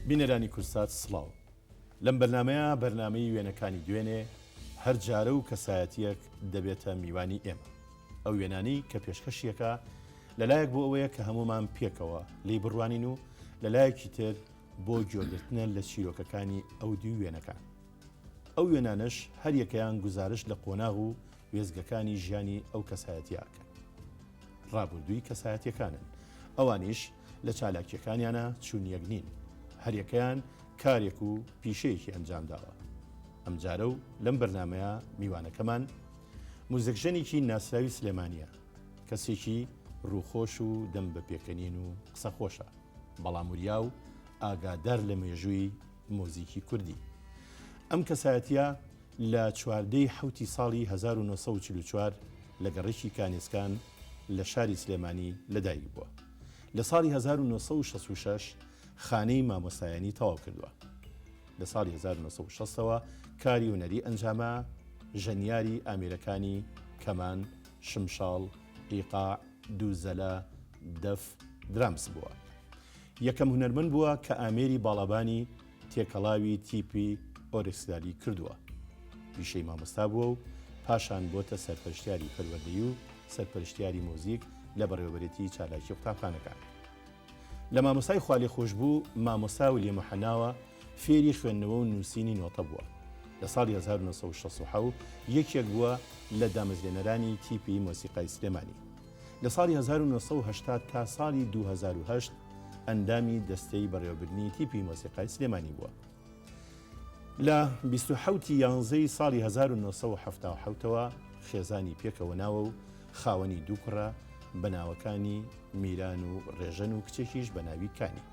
بینەرانی کورسات سڵاو لەم بەرنمەیە بەرنامەی وێنەکانی دوێنێ هەر جارە و کەسایەتیەک دەبێتە میوانی ئێمە ئەو وێنانی کە پێشکەشیەکە لەلایەک بۆ ئەوەیە کە هەمومان پێکەوە لی بڕوانین و لەلایەکی تر بۆ گوێگرتنە لە چیرۆکەکانی ئەو دوو وێنەکان ئەو وێنانش هەر یەکەیان گزارش لە قۆناغ و وێزگەکانی ژیانی ئەو کەسایەتیاکەن ڕابردووی کەسایەتیەکانن ئەوانیش لە چالاکیەکانیانە چوونیەک نین هەریەکەیان کارێک و پیشەیەکی ئەنجامداوە ئەم جارە و لەم بەرنمەیە میوانەکەمان موزیکژەنێکی ناسراوی سلێمانیە کەسێکی ڕووخۆش و دەم بە پێکەنین و قسە خۆشە بەڵام وریا و ئاگادار لە مێژووی مۆزیکی کوردی ئەم کەسایەتیە لە چواردەی حوتی ساڵی 1944 لە گەڕێکی کانێسکان لە شاری سلێمانی لەدایک بووە لە ساڵی 1966 خانەی مامۆستایانی تەواو کردووە لە ساڵی 1960ەوە کاری هونەری ئەنجامە ژەنیاری ئامێرەکانی کەمان شمشاڵ ئیقاع دووزەلە دەف درامس بووە یەکەم هونەرمەند بووە کە ئامێری باڵابانی تێکەڵاوی تیپی ئۆرکسترالی کردووە پیشەی مامۆستا بووە و پاشان بۆتە سەرپەرشتیاری پەروەردەیی و سەرپەرشتیاری مۆزیک لە بەڕێوەبەرێتی چالاکی قوتابخانەکان لە مامۆستای خوا لێخۆش بوو مامۆستا و لێمەحەناوە فێری خوێندنەوە و نووسینی نۆتە بووە لە ساڵی 1960 یەکێک بووە لە دامەزرێنەرانی تیپی مۆسیقای سلێمانی لە ساڵی 1970 تا ساڵی 2008 ئەندامی دەستەی بەڕێوەبردنی تیپی مۆسیقای سلێمانی بووە لە 27 یانزەی ساڵی 1970ەوە خێزانی پێکەوە ناوە و خاوەنی دوو کوڕە بەناوەکانی میران و ڕێژەن و کچێکیش بە ناوی کانی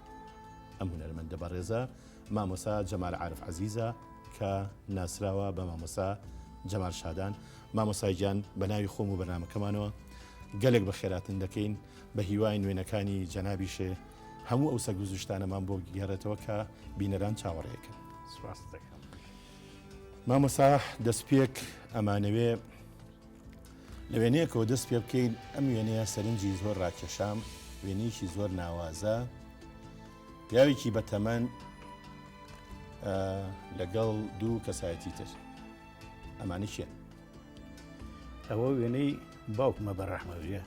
ئەم هونەرمەندە بەڕێزە مامۆسا جەمال عارف عەزیزە کە ناسراوە بە مامۆسا جەمال شادان مامۆسای گیان بە ناوی خۆم و بەرنامەکەمانەوە گەلێک بە خێراتن دەکەین بە هیوای نوێنەکانی جەنابیشێ هەموو ئەو سەرگوزشتانەمان بۆ گێڕێتەوە کە بینەران چاوەڕێیەکەن سپاس دەکەم مامۆسا دەستپێک ئەمانەوێ لە وێنەیەکەوە دەست پێ بکەین ئەم وێنەیە سەرنجی زۆر ڕاکێشام وێنەیەکی زۆر ناوازە پیاوێکی بەتەمەن لەگەڵ دوو کەسایەتی تر ئەمانی چیان ئەوە وێنەی باوکمە بەڕەحمەویە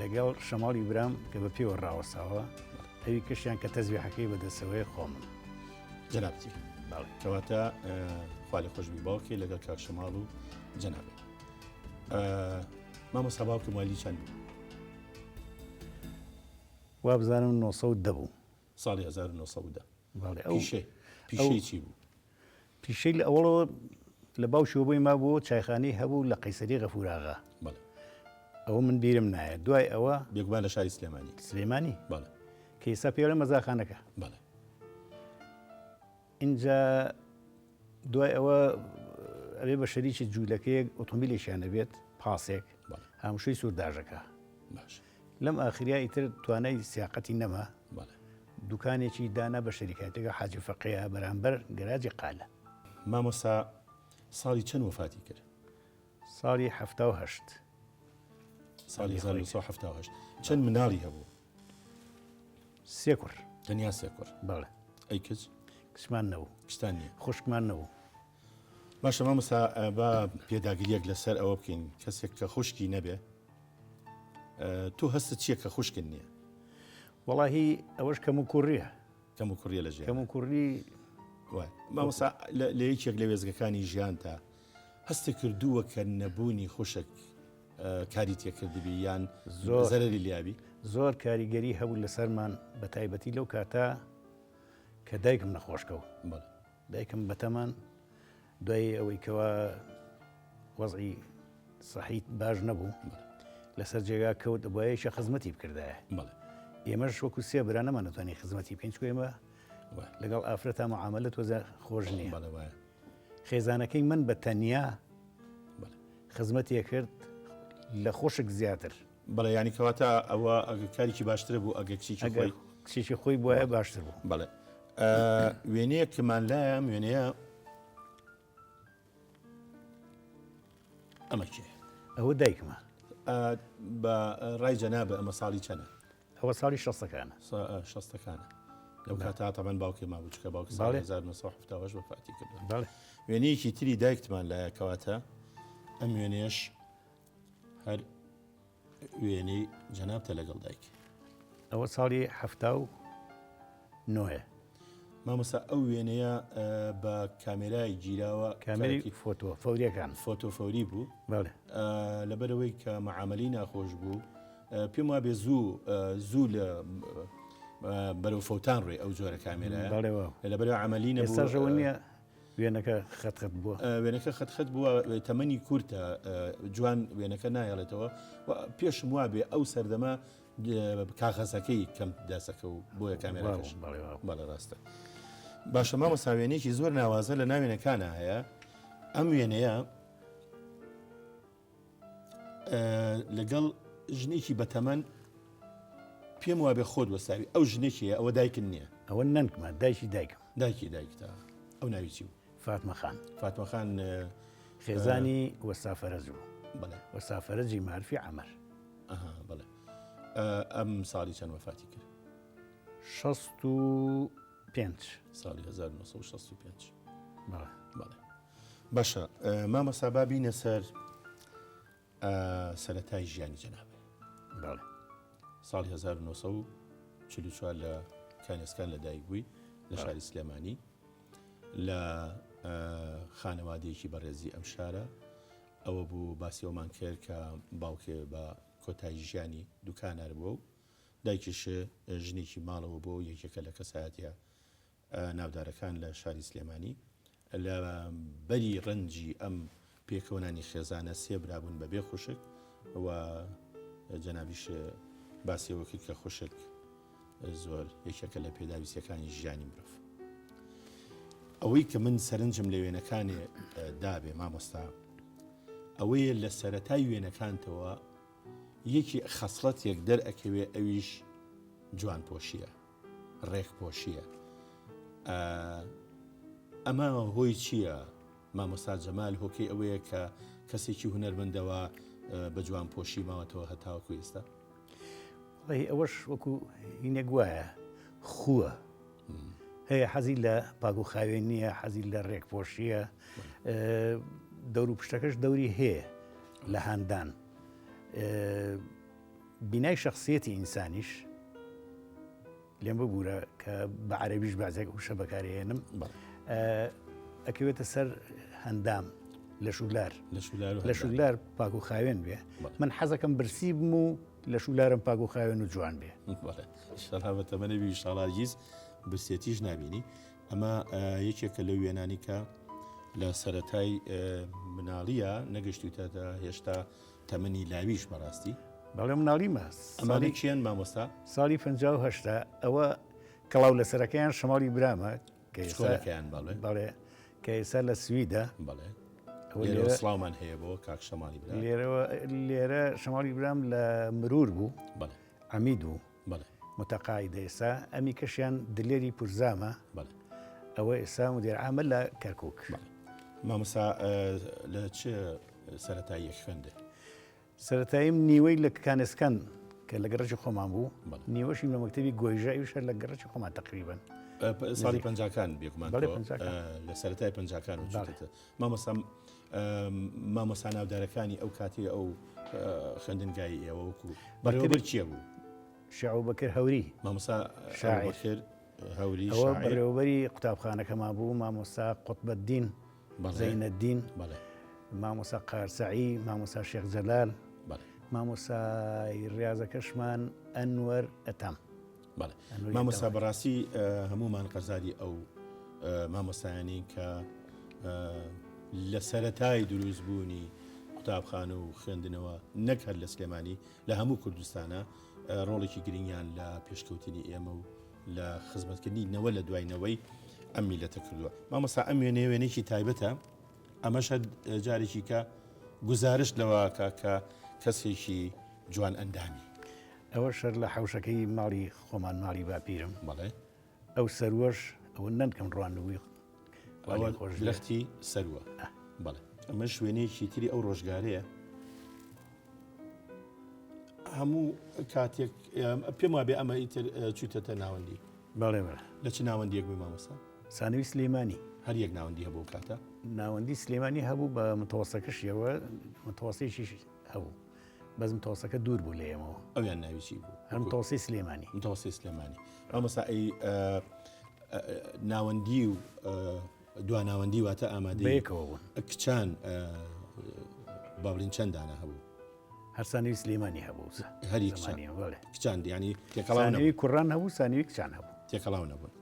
لەگەڵ شەماڵی برام کە بە پێوە ڕاوەساوە ئەوی کەشیان کە تەزبیحەکەی بەدەستەوەی خۆمن جەنابتی کەواتە خوا لێ خۆشبی باوکێ لەگەڵ کاک شەماڵ و جەنابێت مامۆستا باوکم والی چەند بوو؟ وا بزانم 910 بوو ساڵی 1910 پیشەی چی بوو؟ پیشەی لە ئەوڵەوە لە باوشەوە بۆی ما بوو چایخانەی هەبوو لە قەیسەری غەفوراغا ئەوە من بیرم نایە دوای ئەوە بێگومان لە شاری سلێمانی کە ئێستا پێوەڵە مەزاخانەکە اینجا دوای ئەوە ئەوێ بە شەریکی جوولەکەیەک ئۆتۆمبیلێکیانە بێت پاسێک هەمشووی سوورداژەکە لەم ئاخریا ئیتر توانای سیاقەتی نەما دوکانێکی دانا بە شەریکاتێکە حاجی فەقەیە بەرامبەر گەراجی قالە مامۆستا ساڵی چەند وفاتی کرد؟ ساڵی 78 ساڵی 1970 چەند مناڵی هەبوو؟ 3 کوڕ تەنیا 3 کوڕ بەڵێ ئەی کچ؟ کچمان نەبوو کچتان نییە خوشکمان نەبوو باشە مامۆستا بە پێداگریەک لەسەر ئەوە بکەین کەسێک کە خوشکی نەبێ تۆ هەستت چییە کە خوشکن نییە؟ وەڵاهی ئەوەش کەم و کوڕیە کەم و کوڕیە لە ژیان کەم و کوڕی وای مامۆستا لە یەکێک لە وێزگەکانی ژیان تا هەستە کردووە کە نەبوونی خوشک کاری تێکردبی یان زۆر زەرەری لیابی زۆر کاریگەری هەبوو لەسەرمان بە تایبەتی لەو کاتە کە دایکم نەخۆشکەوت دایکم بەتەمان دوای ئەوەی کەوا وەزعی سەحیت باش نەبوو لەسەر جێگا کەوت بۆیەشە خزمەتی بکردایە ئێمەش وەکو سێ برا نەمان نەتوانین خزمەتی پێنج ئێمە لەگەڵ ئافرەتا معاملەت وەزە خۆش نییە خێزانەکەی من بە تەنیا خزمەتی کرد لە خۆشک زیاتر بەڵێ ینی کەواتە ئەوە کارێکی باشترە بوو ئەگە کچێکی خۆی بۆیە باشتر بوو بەڵێ وێنەیە کەمان لایە وێنەیە ئەمە کێ؟ ئەوە دایکمە بە ڕای جەنابە ئەمە ساڵی چەنە؟ ئەوە ساڵی 60ەکانە 60ەکانە لەو کاتا تەمەەن باوکێ ما بچکە باوک بەڵێ. 1970 وفاتی کردووە. بەڵێ وێنەیەکی تری دایکتمان لایە کەواتە ئەم وێنەیەش هەر وێنەی جەنابتە لەگەڵ دایک. ئەوە ساڵی 79 مامۆستا ئەو وێنەیە بە کامێرای گیراوە کامێری فۆتۆ فەوریەکان فۆتۆ فەوری بوو. بەڵێ لەبەرەوەی کە مەعامەلی ناخۆش بوو پێم وابێ زوو لە بەرەو فەوتان ڕێ ئەو جۆرە کامێرایە بەڵێەوە لەبەرەوە عملی نەبوو. ئێستاژەوە نییە وێنەکە خەتخەت بووە وێنەکە خەتخەت بووە تەمەنی کورتە جوان وێنەکە نایەڵێتەوە پێشم وابێ ئەو سەردەما کاغەزەکەی کەم داسەکە و بۆیە کامێراکەش بەڵێ ڕاستە. باشە مامۆستا وێنەیەکی زۆر ناوازە لە ناوێنەکانە هەیە. ئەم وێنەیە لەگەڵ ژنێکی بەتەمەن پێم وابێ خۆت وەساوی ئەو ژنێکیە ئەوە دایکن نییە ئەوە نەنکمە دایکی دایکم دایکی دایکتا ئەو ناوی چی بوو؟ فاتمەخان فاتمەخان خێزانی وەسافەرەز بوو بەڵێ وەسافەرەجی مارفی عەمەر بەڵێ ئەم ساڵی چەند وەفاتی کرد؟ 65 ساڵی 1965 بەڵێ بەڵێ باشە مامۆستا با بینە سەر سەرەتای ژیانی جەنابێ. بەڵێ ساڵی 1944 لە کانێسکان لەدایک بووی لە شاری سلێمانی لە خانەوادەیەکی بەڕێزی ئەم شارە. ئەوە بوو باسیەوەمان کرد کە باوکێ بە کۆتایی ژیانی دوکانار بووە و دایکیش ژنێکی ماڵەوە بۆ یەکێکە لە کەسایەتە ناودارەکان لە شاری سلێمانی. لە بەری ڕەنجی ئەم پێکەوەنانی خێزانە سێ برابوون بەبێ خوشک و جەنابیش باسیەوە کرد کە خوشک زۆر یەکێکە لە پێداویستەکانی ژیانی مرۆڤ. ئەوەی کە من سەرنجم لە وێنەکانێ دابێ مامۆستا ئەوەیە لە سەرەتای وێنەکانتەوە یەکی خەسڵەتێک دەرئەکەوێ ئەویش جوان پۆشیە ڕێک پۆشیە. ئەمە هۆی چییە؟ مامۆستا جەمال هۆکەی ئەوەیە کە کەسێکی هونەرمەندەوە بە جوان پۆشی ماوەتەوە هەتاوەکو ئێستا. ئەوەش وەکو هینێک وایە خووە هەیە حەزی لە پاگوخاوێن نییە حەزی لە ڕێکپۆشیە دەور و پشتەکەش دەوری هەیە لە هاندان بینای شخصیەتی ئینسانیش لێم ببوورە کە بە عەرەبیش بازێک وشە بەکارهێنم ئەکەوێتە سەر هەندام لە شولار لە شولار پاگوخاوێن بێ من حەزەکەم برسی بم و لە شولارم پاگوخاوێن و جوان بێ بەتەمەنەوی شڵاجیز برسێتیش نبینی. ئەمە یەکێکە لە وێنانی کە لە سەرەتای مناڵیە نەگەشتوتە هێشتا تەمەنی لاویش بەڕاستی بەڵێ مناڵیمە ئەمانی چیان مامۆستا ساڵی 1950 ئەوە کەڵاو لە سەرەکەیان شەماڵی برامە کەیان بەڵێ کە ئێستا لە سویدە بەڵێ سلااومان هەیە بۆ کاک شەماڵی برا لێرە شەماڵی برام لە مرور بوو بەڵێ عەمید بوو بەڵێ متەقاعدە ئێستا ئەمی کەشیان دلێری پورزامە بەڵێ ئەوە ئێستا مدیر عامل لە کەرکووک. مامۆستا لە چ سەرەتایی خوێندێ؟ سەرەتاییم نیوەی لە کانێسکان کە لە گەڕەکی خۆمان بوو نیوەشی لە مەکتەبی گۆیژاویش لە گەڕەکی خۆمان تقریبن ساڵی پەنجاکان بێکمان لە سەرەتای پەنجاکان و مامۆستا ناودارەکانی ئەو کاتی ئەو خوێندنگای ئێوە وەکو بەڕێوەبەر چییە بوو؟ شعوبەکر هەوری مامۆستا شاعر هەوری ئەوە بەڕێوەبەری قوتابخانەکەمان بوو مامۆستا قوتبەدین زەینەدین مامۆستا قارسەعی مامۆستا شێخ جەلال مامۆسای ریاضەکەشمان ئەنوەر ئەتەم. مامۆستا بەڕاستی هەمومان قەزاری ئەو مامۆستایانی کە لە سەرەتای دروستبوونی قوتابخانە و خوێندنەوە نەک هەر لە سلێمانی لە هەموو کوردستانە ڕۆڵێکی گرنگیان لە پێشکەوتنی ئێمە و لە خزمەتکردنی نەوە لە دوایینەوەی ئەم میلەتە کردووە. مامۆستا ئەم وێنەیەکی تایبەتە ئەمەشە جارێکی کە گزارش لەوەکە کە کەسێکی جوان ئەندامی. ئەوە شەر لە حوشەکەی ماڵی خۆمان ماڵی باپیرم بەڵێ ئەو سەروەش ئەوە نەنکەم ڕوانەوەی خۆشلەختی سەروە بەڵێ ئەمە شوێنەیەکی تری ئەو ڕۆژگارەیە هەموو کاتێک پێم وابێ ئەمە ئیتر چوتەتە ناوەندی بەڵێ بەڵێ لە چ ناوەندیەک بووی مامۆستا؟ سانەوی سلێمانی هەر یەک ناوەندی هەبوو کاتە؟ ناوەندی سلێمانی هەبوو بە متەوەسەکەشیەوە متەوەسەیەکیش هەبوو بەس متەوەسەکە دوور بوو لە ئێمەوە ئەویان ناوی چی بوو؟ هەر متەوەسەی سلێمانی متەوەسەی سلێمانی. مامۆستا ئەی ناوەندی و دوا ناوەندی واتە ئامادەی بەیەکەوە بوون کچان با بڵین چەندانە هەبوو؟ هەر سانەوی سلێمانی هەبوو هەری کچان ینی تێکەڵاو سانەوی کوڕان هەبوو سانەوی کچان هەبوو تێکەڵاو نەبوون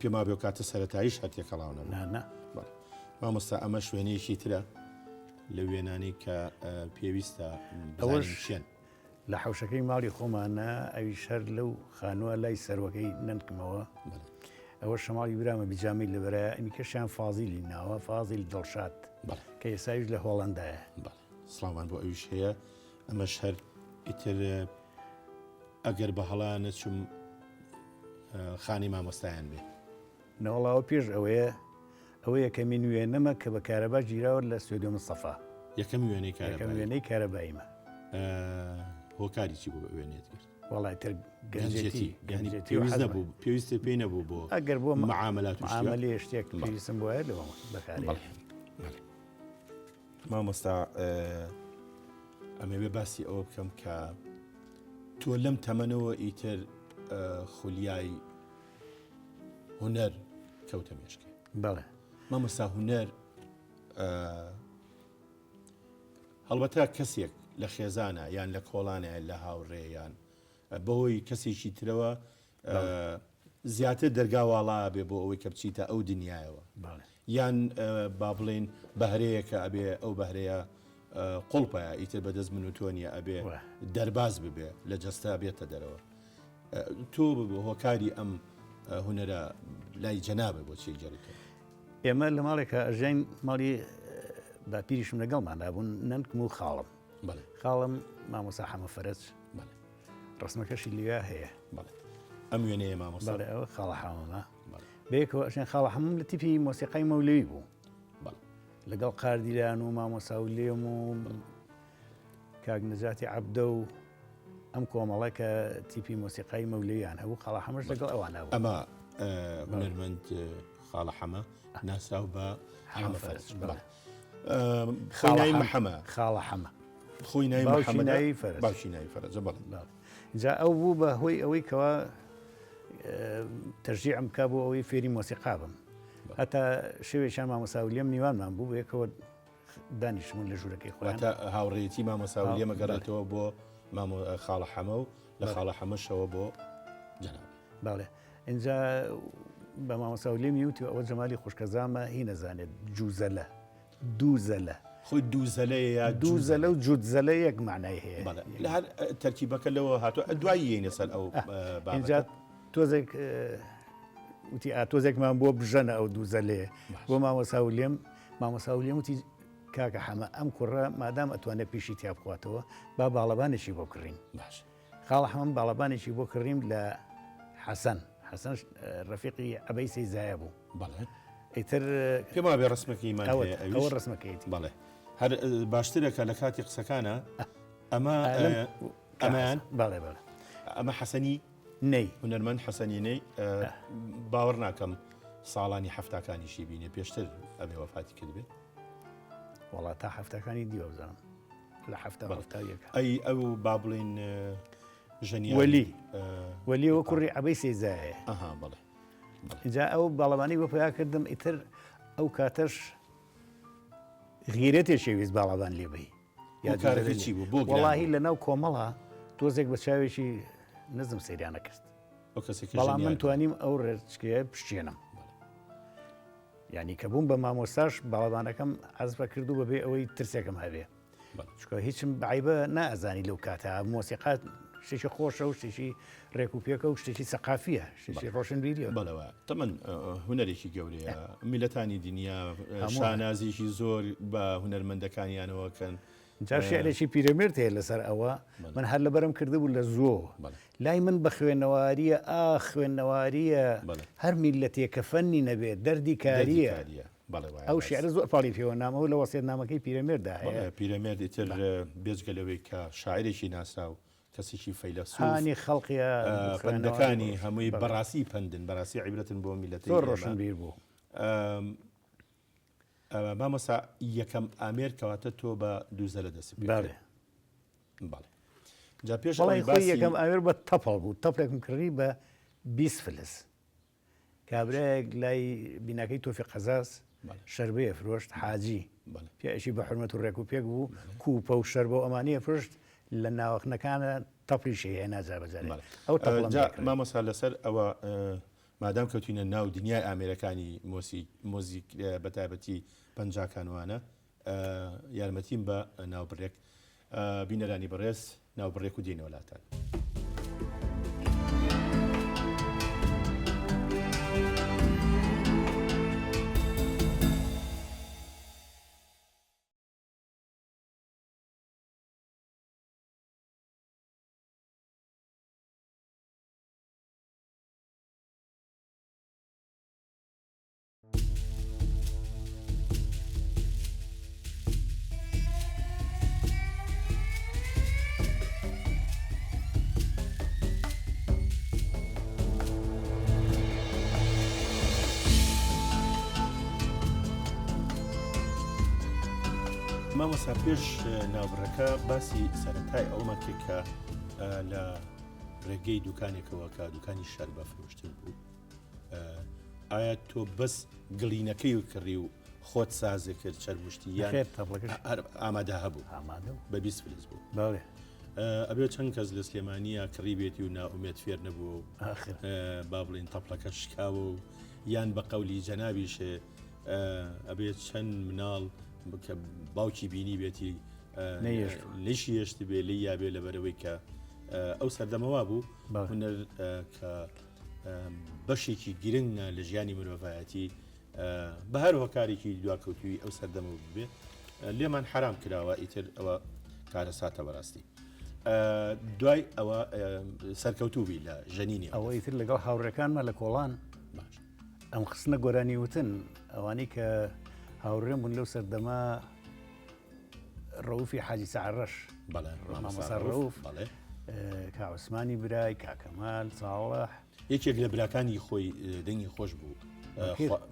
پێما بێ کاتە سەرەتاییش هەر تێکەڵاو نەبوون. مامۆستا ئەمە شوێنەیەکی ترە لە وێنانی کە پێویستە ئەوەشێن لە حوشەکەی ماڵی خۆمانە ئەویش هەر لەو خانووە لای سەرۆکەی ننکمەوە ئەوە شەماڵی برامە بیجامی لەبەرە ئەمی کەشیان فازیلی ناوە فازیل دڵشاد کە ئێساویش لە هۆڵندایە. سڵاوان بۆ ئەویش هەیە ئەمەش هەر ئیتر ئەگەر بە هەڵا نەچوم خانی مامۆستایان بێ نەوەڵاوە پێش ئەوەیە کەمی نوێنەمە کە بە کارەبا گیراوە لە سوێدۆ مستەفا یەکەم وێنەی کارەباییمە هۆکاری چی بوو بە وێنێت کرد؟ وڵای تر پێویستە پێی نەبوو بۆ ئەگەر بۆ معاملات معاملەی شتێک پێویستم وایە لەوە بەکاری. مامۆستا ئەمەوێ باسی ئەوە بکەم کە تۆ لەم تەمەنەوە ئیتر خولیای هونەر کەوتە مێشکێ. بەڵێ مامۆستا هونەر هەڵبەتە کەسێک لە خێزانە یان لە کۆڵانە لە هاوڕێیان بەهۆی کەسێکی ترەوە زیاتر دەرگاواڵا بێ بۆ ئەوەی کە بچیتە ئەو دنیایەوە یان با بڵێن بەهرەیەکە ئەبێ ئەو بەهرەیە قوڵپایە ئیتر بەدەست من و تۆ نیە ئەبێ دەرباز ببێ لە جەستا بێتە دەرەوە. تۆ هۆکاری ئەم هونەرە لای جەنابە بۆ چی جەرەکە؟ ئێمە لە ماڵێکە ئەژین ماڵی باپیریشم لەگەڵماندا بوون ننکم و خاڵم خاڵم مامۆستا حەمە فەرەج ڕسمەکەشی لێوە هەیە ئەم وێنەیە مامۆستا ئەوە خاڵە حەمەمە بەیەکەوە ئەژێن خاڵە حەمەم لە تیپی مۆسیقای مەولەوی بوو لەگەڵ قاردیران و مامۆستا و لێم و کاک نەجاتی عەبدە و ئەم کۆمەڵە کە تیپی مۆسیقای مەولەویان هەبوو خاڵە حەمەش لەگەڵ ئەوانە بوو. ئەمە هونەرمەند خاڵە حەمە ناسراو بە حەمە فەرەج خۆی ناوی محەمە خاڵە حەمە خۆی ناوی محەمەد باوکی ناوی فەرەجە جا ئەو بوو بە هۆی ئەوەی کەوا تەشجیعم بکا بۆ ئەوەی فێری مۆسیقا بم هەتا شێوێکیان مامۆستا ویلیەم میوانمان بوو بەیەکەوە دانیشتمون لە ژوورەکەی خۆیان هاوڕێیەتی مامۆستا ویلیەمە گەڕێتەوە بۆ خاڵە حەمە و لە خاڵە حەمەشەوە بۆ جەناب. باڵێ اینجا بە مامۆستا ویلیەمی وتی ئەوە جەمالی خوشکەزامە هی نەزانێت جوزەلە دووزەلە خۆی دووزەلەیە دووزەلە و جوتزەلە یەک معنای هەیە لە هەر تەرکیبەکە لەوە هاتووە دوایی یەینە سەر ئەو اینجا تۆزێک وتی تۆزێکمان بۆ بژەنە ئەو دووزەلەیە بۆ مامۆستا ویلیەم وتی کاکە حەمە ئەم کوڕە مادام ئەتوانێت پیشی تیا بخواتەوە با باڵەبانێکی بۆ کڕین. خاڵە حەمەم باڵەبانێکی بۆ کڕیم لە حەسەن ڕەفیقی عەبەی سەیزایە بوو. ئیتر پێما بێ ڕسمەکەیمان ئەوە ڕسمەکەیەتی بەڵێ هەر باشترەکە لە کاتی قسەکانە ئەمان بەڵێ بەڵێ ئەمە حەسەنی نەی هونەرمەند حەسەنی نەی باوەڕ ناکەم ساڵانی هەفتاکانیشی بینێ پێشتر ئەبێ وەفاتی کرد بێت وڵات تا هەفتەکانی دیوە بزانم لە هەفتەیەکە ئەو با بڵین ژەنی وەلیەوە کوڕی عەبەی سەیزایە بەڵێ اینجا ئەو باڵەبانی بۆ پیا کردم ئیتر ئەو کاتەش غیرەتێ شێویست باڵەبان لێ بی کارەکەی بوو بۆ وەڵاهی لەناو کۆمەڵە تۆزێک بە چاوێکی نزم سەیرانە کرد بەڵام من توانیم ئەو ڕێچکەیە پشتێنم یعنی کە بووم بە مامۆستاش باڵەبانەکەم حەزبە کردو بەبێ ئەوەی ترسێکم هەبێ چکە هیچم بەعیبە نائەزانی لەو کاتە مۆسیقات شتێکی خۆشە و شتێکی ڕێکوپێکە و شتێکی سەقافیە شتێکی ڕۆشنبیریە بەڵەوە تەمەن هونەرێکی گەورەیە میلەتانی دنیا شانازیشی زۆر بە هونەرمەندەکانیانەوەکەن جا شعرێکی پیرەمێرد هەیە لەسەر ئەوە من هەر لەبەرم کردبوو لە زۆ لای من بە خوێندنەواریە خوێندنەواریە هەر میلەتێکە فەنی نەبێت دەردی کاریە ئەو شعر زۆر پاڵی پێوە نامەوە لە وەسیەتنامەکەی پیرەمێردا هەیە پیرەمێرد ئیتر بێجگە لەوەی کە شاعرێکی ناسرا و کەسێکی فەیلسوف هانی خەڵقی پندەکانی هەمووی بەڕاستی پندن بەڕاستی عیبرەتن بۆ میلەتی زۆر ڕۆشن بیر بوو. مامۆستا یەکەم ئامێر کەواتە تۆ بە دووزە لە دەست بەڵێ بەڵێ جا پێش خۆی یەکەم ئاوێر بە تەپەڵ بوو تەپڵێکم کڕی بە 20 فلس کابراەک لای بیناکەی تۆفی قەزاز شەربەیە فرۆشت حاجی پیاشی بە حرمەت و ڕێک و پێک بوو کوپە و شەر بۆ ئەمانیە فرشت لە ناوەخنەکانە تەپڵی شەیە ناجا بەجارێ ئەو مامۆستا لەسەر ئەوە مادام کەوتینە ناو دنیای ئامێرەکانی مۆزیک بەتایبەتی پەنجاکانوانە یارمەتیم بە ناوبڕێک بینەرانی بەڕێز ناوبڕێک و دێنەوەلاتان. مامۆستا پێش ناوبڕەکە باسی سەرەتای ئەومان کرد کە لە ڕێگەی دوکانێکەوە کە دوکانی شەر بەفرۆشتن بوو ئایا تۆ بەس گڵینەکەی و کڕی و خۆت سازێ کرد چەرمشتی یان ئامادە هەبوو بە 20 فلس بوو ئەبێ چەند کەس لە سلێمانیە کڕی بێتی و ناومێت فێر نەبوو با بڵین تەپڵەکە شکاوە و یان بە قەولی جەنابیشێ ئەبێت چەند مناڵ کە باوکی بینی بێتی لێشی هێشتی بێ لی یابێ لەبەرەوەی کە ئەو سەردەمەوا بوو هونەر کە بەشێکی گرنگە لە ژیانی مرۆڤایەتی بە هەر هۆکارێکی دواکەوتوی ئەو سەردەمە بێ لێمان حرام کراوە ئیتر ئەوە کارە ساتە بەڕاستی دوای ئەوە سەرکەوتوبی لە ژەنینی ئەوە ئیتر لەگەڵ هاوڕێکانمە لە کۆڵان ئەم خستنە گۆرانی وتن ئەوانی کە هاوڕێم بوون لەو سەردەما ڕەوفی حاجی سەعڕەش مامۆستا ڕەوف کاعوسمانی برای کاکەمال ساڵح یەکێک لە براکانی خۆی دەنگی خۆش بوو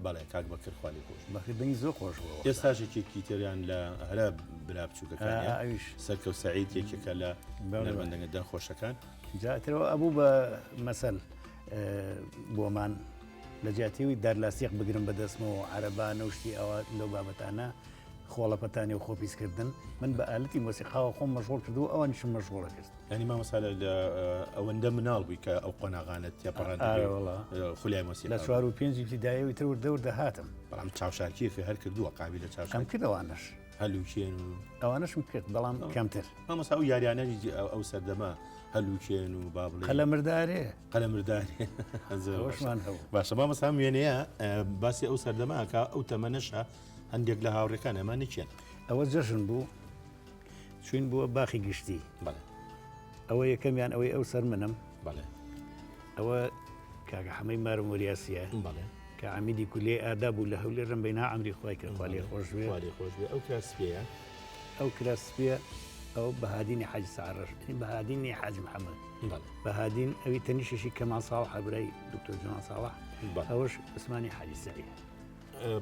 بەڵێ کاک بەکر خوالی خۆش بەخێ دەنگی زۆر خۆش بوو ئێستاژێکی تریان لە هەرە برا بچووکەکانی سەرکەوت سەعید یەکێکە لە نەربەندەنگەدان خۆشەکان جاترەوە ئەبوو بە مەسەل بۆمان لە جیاتیوی دارلاسیق بگرم بەدەستمەوە عەرەبانە و شتی ئەوە لەو بابەتانە خۆڵەپەتانی و خۆپیسکردن من بە ئالەتی مۆسیقاوە خۆم مەشغوڵ کردو ئەوانیشم مەشغوڵە کرد ینی مامۆستا لە ئەوەندە مناڵ بووی کە ئەو قۆناغانت تێپەڕاند خولیای مۆسیقا لە 4 و 5 ابتیدایی تر وردەوردە هاتم بەڵام چاوشارکیەکە هەر کردووە قابل لە چاوشارکەم کرد ئەوانەش هەلوکێن و ئەوانەشم کرد بەڵام کەمتر مامۆستا ئەو یاریانەی ئەو سەردەما هەلوکێن و با بڵێ قەلەمردارێ قەلەمردارێ باشە مامۆستا وێنەیە باسی ئەو سەردەماکە ئەو تەمەنەشە هەندێک لە هاوڕێکان ئەمان نەچێن ئەوە جەژن بوو چوین بووە باخی گشتی ئەوە یەکەمیان ئەوەی ئەو سەر منم ئەوە کاکە حەمەی مارم وەریاسیە کە عەمیدی کولێ ئادا بوو لە هەولێر ڕەمبەینا عەمری خوای کرد خوا لێ خۆش بێ ئەو کراسپێیە ئەو کراسپێ ئەو بەهادینی حاجی سەعڕەش بەهادینی حاجی محەممەد بەهادین ئەوی تەنیشێکی کەمان ساڵح برای دکتۆر جەمال ساڵح ئەوەش عوسمانی حاجی سەعید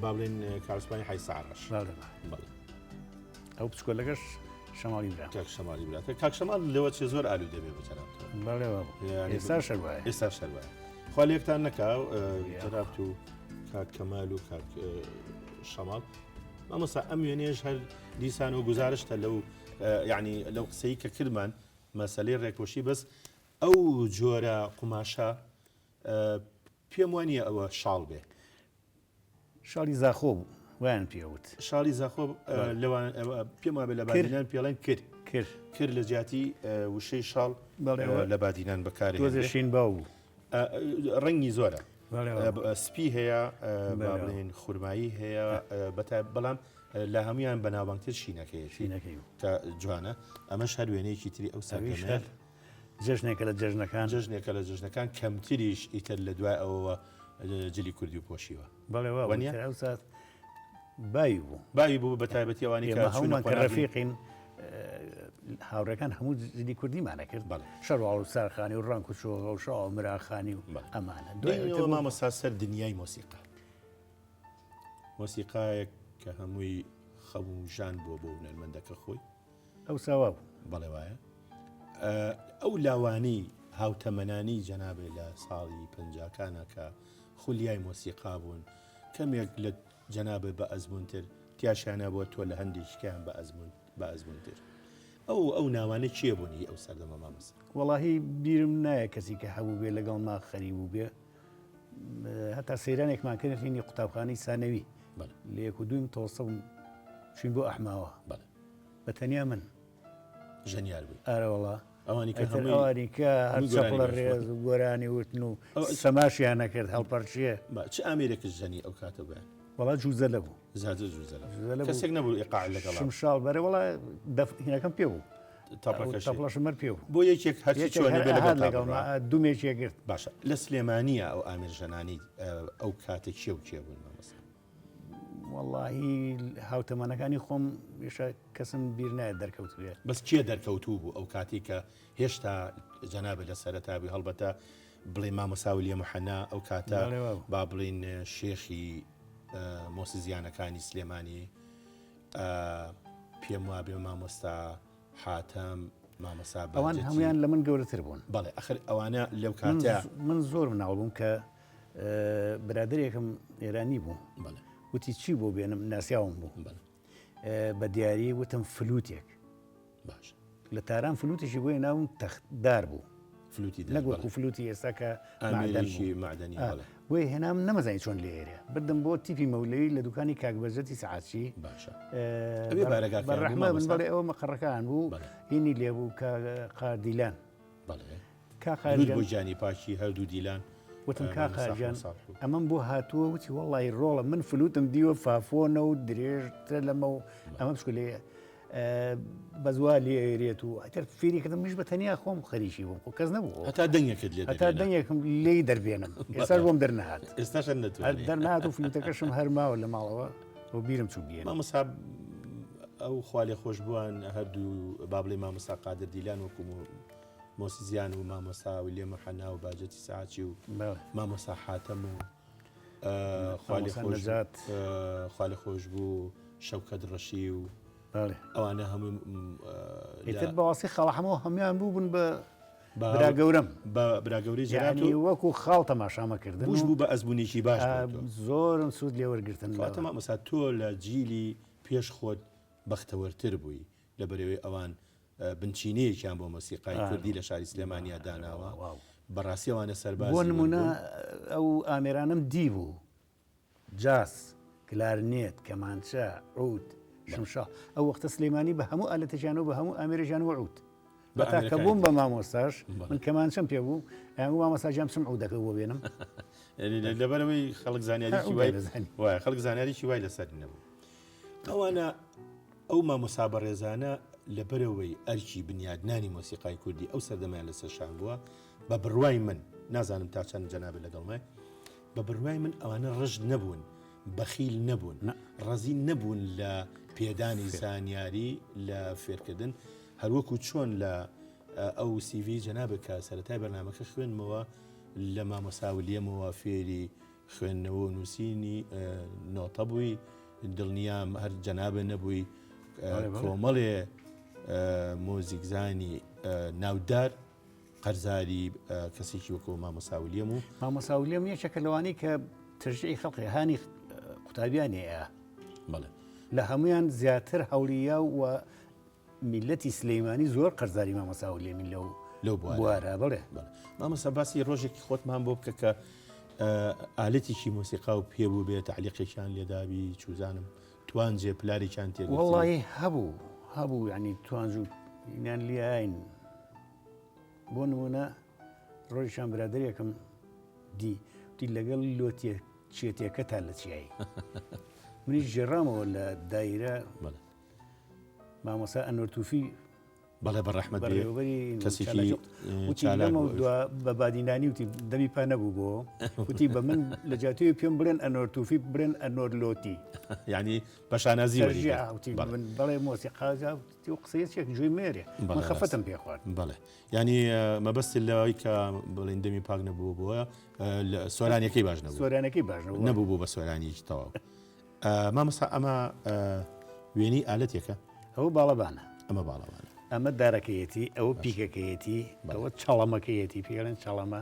با بڵێن کارسپانی حاجی سەعڕەش ئەو بچکۆلەکەش شەماڵی برا شەماڵی براتە کاک شەماڵ لەوە چێ زۆر ئالو دەبێ بەچەرانەوە ئێستا شەروایە ئێستا شەروایە خوا لێکتان نەکاو جەناب و کاک کەمال و کاک شەماڵ مامۆستا ئەم وێنێش هەر دیسان و گزارشتە لەو یعنی لەو قسەی کە کردمان مەسەلەی ڕێکۆشی بەس ئەو جۆرە قوماشە پێم وانە ئەوە شاڵ بێ شاڵی زاخۆ بوو ویان پێوت شاڵی زاخۆ لەوان پێم وابێ لە بادینان پێڵێن کرد لە جیاتی وشەی شاڵ لە بادینان بەکارێشین باو بوو ڕەنگی زۆرە سپی هەیە بڵێن خورمایی هەیە بەڵام لە هەمویان بەناوبانگتر شینەکەی کە جوانە ئەمەش هەر وێنەیەکی تری ئەو سەر جژنێکە لە جژنێکە لە جژنەکان کەمتریش ئیتر لە دوای ئەوەوە جلی کوردی و پۆشیوە ئەو سات باوی بوو بە تایبەتی ئەوانی ڕەفیقین هاوڕەکان هەموو زیدی کوردیمانە کرد شەڕواڵ و سارخانی و ڕانک و شۆغە و شاو مراخانی و ئەمانە دوێنەوە مامۆستا سەر دنیای مۆسیقا مۆسیقایەک کە هەمووی خەموژان بووە بۆ هونەرمەندەکە خۆی ئەو ساوا بوو بەڵێ وایە ئەو لاوانی هاوتەمەنانی جەنابێ لە ساڵی پەنجاکانە کە خولیای مۆسیقا بوون کەمێک لە جەنابێ بە ئەزمونتر تیاشانە بۆ تۆ لە هەندێک شکیان بە ئەزمونتر ئەو ناوانە چیە بوونی ئەو سەردەمە مامۆستا وەڵاهی بیرم نایە کەسی کە هەبوو بێ لەگەڵ ما خەری بوو بێ هەتا سەیرانێکمان کردنی قوتابخانەی سانەوی لە 1 و 2 تۆسە چین بۆ ئەحماوە بە تەنیا من ژەنیار بووی ئارەوەڵا ئەوانی کە هەرچەپڵە ڕێز و گۆرانی وتن و سەماشیان نەکرد هەڵپەرچیە چ ئامێرێکش ژەنی ئەو کاتە بێ وڵا جوزە لە بوو کەسێک نەبوو ئێقاع لەگەڵ شمشاڵ بەرە وڵا هینەکەم پێ بوو تاپڵەشمەر پێ بوو بۆ یەکێک هەرچی چۆنە بێ لەگەڵ دومێکیە گرت باشە لە سلێمانیە ئەو ئامیر ژەنانی ئەو کاتێک چێ و چێ بوون مامۆستا واللهی هاوتەمانەکانی خۆم ێشە کەسم بیر نایە دەرکەوت بێ بەس چیە دەرکەوتوو بوو ئەو کاتی کە هێشتا جەنابێت لە سەرەتابی هەڵبەتە بڵێ مامۆساولیە محەنا ئەو کاتە با بڵین شێخی مۆسیزیانەکانی سلێمانی پێم وا بێ مامۆستا حاتەم مامۆستا ئەوان هەمویان لە من گەورەتر بوون بەڵێ ئەخر ئەوانە لەو کاتە من زۆر مناڵ بووم کە برادێکم ئێرانی بوو وتی چی بۆ بێنم ناسیاوم بوو بە دیاری وتم فلوتێک باش لە تاران فلوتێکی بۆی ناوم تەختدار بوو فلوتی نەگوەکو فلوتی ئێستا کە معدەنی وی هێنام نەمەزانی چۆن لێ ئێرە بردم بۆ تیپی مەولەوی لە دوکانی کاکبەرزەتی سەعاتچی بەڕەحمە بن بەڵێ ئەوە مەقڕەکان بوو هینی لێبوو قاردیلان بۆ جانی پاشی هەردوو دیلان وتم کاخاجان ئەمەم بۆ هاتووە وتی وەڵی ڕۆڵە من فلوتم دیوە فافۆنە و درێژتر لەمە و ئەمە بشکو لێ بەزوا لێ ئێرێت و ئەتر فێری کردم میش بە تەنیا خۆم خەریکی بووم خۆ کەس نەبوو هەتا دەنگێکت لێ هەتا دەنگێکم لێی دەربێنم ئێستا بۆم دەرنەهات ئێستاشە نەتوانێت دەرنات و فلوتەکەشم هەرماوە لە ماڵەوە بۆ بیرم چوو بێن مامۆستا ئەو خوالێ خۆش بووان هەردوو با بڵێ مامۆستا قادر دیلان وەکو مۆسیزیان و مامۆستا ویلێ محەنا و باجەتی سەعاتی و مامۆستا حاتەم و خوالی خۆش بوو شەوکەت ڕەشی و ئەوانە هەموو ئیتر بەواسی خاڵ هەموو هەمویان بوو بوون بە براگەورم بە براگەوری جانی وەکو خاڵ تەماشامەکردن بوش بوو بە ئەزبوونێکی باش زۆرم سوود لێوەرگرتن کاتە مامۆستا تۆ لە جیلی پێش خۆت بەختەوەرتر بووی لە بەرەوەی ئەوان بنچینەیەکیان بۆ مۆسیقای کوردی لە شاری سلێمانیا داناوە بەڕاستی ئەوانە سەرباز بۆ نمونە ئەو ئامێرانم دی بوو جاس کلارنێت کەمانچە عود شمشا ئەو وەختە سلێمانی بە هەموو ئالەتەجان و بە هەموو ئامێرەجان و عود بەتاکە بووم بە مامۆستاش من کەمانچەم پێ بوو ئەموو مامۆستاجام سم عودەکە بۆ بێنم لەبەرەوەی خەڵک زانیاریی وای خەڵک زانیاریی وای لەسەر نەبوو ئەوانە ئەو مامۆستا بەڕێزانە لەبەرەوەی ئەرکی بنیادنانی مۆسیقای کوردی ئەو سەردەمایان لەسەر شان بووە بە بڕوای من نازانم تا چەند جەنابێت لەگەڵمای بە بڕوای من ئەوانە ڕژ نەبوون بەخیل نەبوون ڕەزی نەبوون لە پێدانی زانیاری لە فێرکردن هەروەکو چۆن لە ئەو سیڤی جەنابێت کە سەرەتای بەرنامەکە خوێنمەوە لە مامۆساولیەمەوە فێری خوێندنەوە و نووسینی نۆتە بووی دڵنیام هەر جەنابێ نەبووی کۆمەڵێ مۆزیکزانی ناودار قەرزاری کەسێکی وەکو مامۆساولیەم و مامۆساولیەم یەکێکە لەوانەی کە ترژی خەڵقی هانی قوتابیانەیە بەڵێ لە هەمویان زیاتر هەوڵیە و میلەتی سلەیمانی زۆر قەرزاری مامۆساولیەمی لەو بوارە بڵێ مامۆستا باسی ڕۆژێکی خۆتمان بۆ بکە کە ئالەتێکی مۆسیقا و پێبوو بێت تعلیقێکیان لێدابی چوزانم توانجێ پلارێکیان تێ وەڵی هەبوو ینی توانج و یان لیاین بۆ نمونە ڕۆژیشان برادێکم دی لەگەڵ لۆتێ چێتێکە تا لە چیایی منیش ژێڕامەوە لە دایرە مامۆستا ئەنوەرتوفی بەڵێ بەڕەحمەت بێ بەڕێوەبەری کەسێکی وتی چالاک لەمە بوو. دووە بە بادینانی وتی دەمی پا نەبوو بۆ وتی بە من لە جاتوی پێم برن ئەنۆر تووفی برن ئەنۆر لۆتی یعنی بەشانازی وەری وتی من بەڵێ مۆسیقا و قسەیەک جوێی مێرێ من خەفەتم پێ خوارد بەڵێ ینی مەبەستی لەوەی کە بڵێن دەمی پاک نەبوو بووە سۆرانەکەی باش نەبوو سۆرانەکەی باش نەبوو بوو بە سۆرانیی تەواو مامەسا ئەمە وێنی ئالەتێکە ئەوە باڵەبانە ئەمە باڵەوانە ئەمە دارەکەیەتی ئەوە پیکەکەیەتی ئەوە چاڵەمەکەیەتی پێڵێن چاڵەمە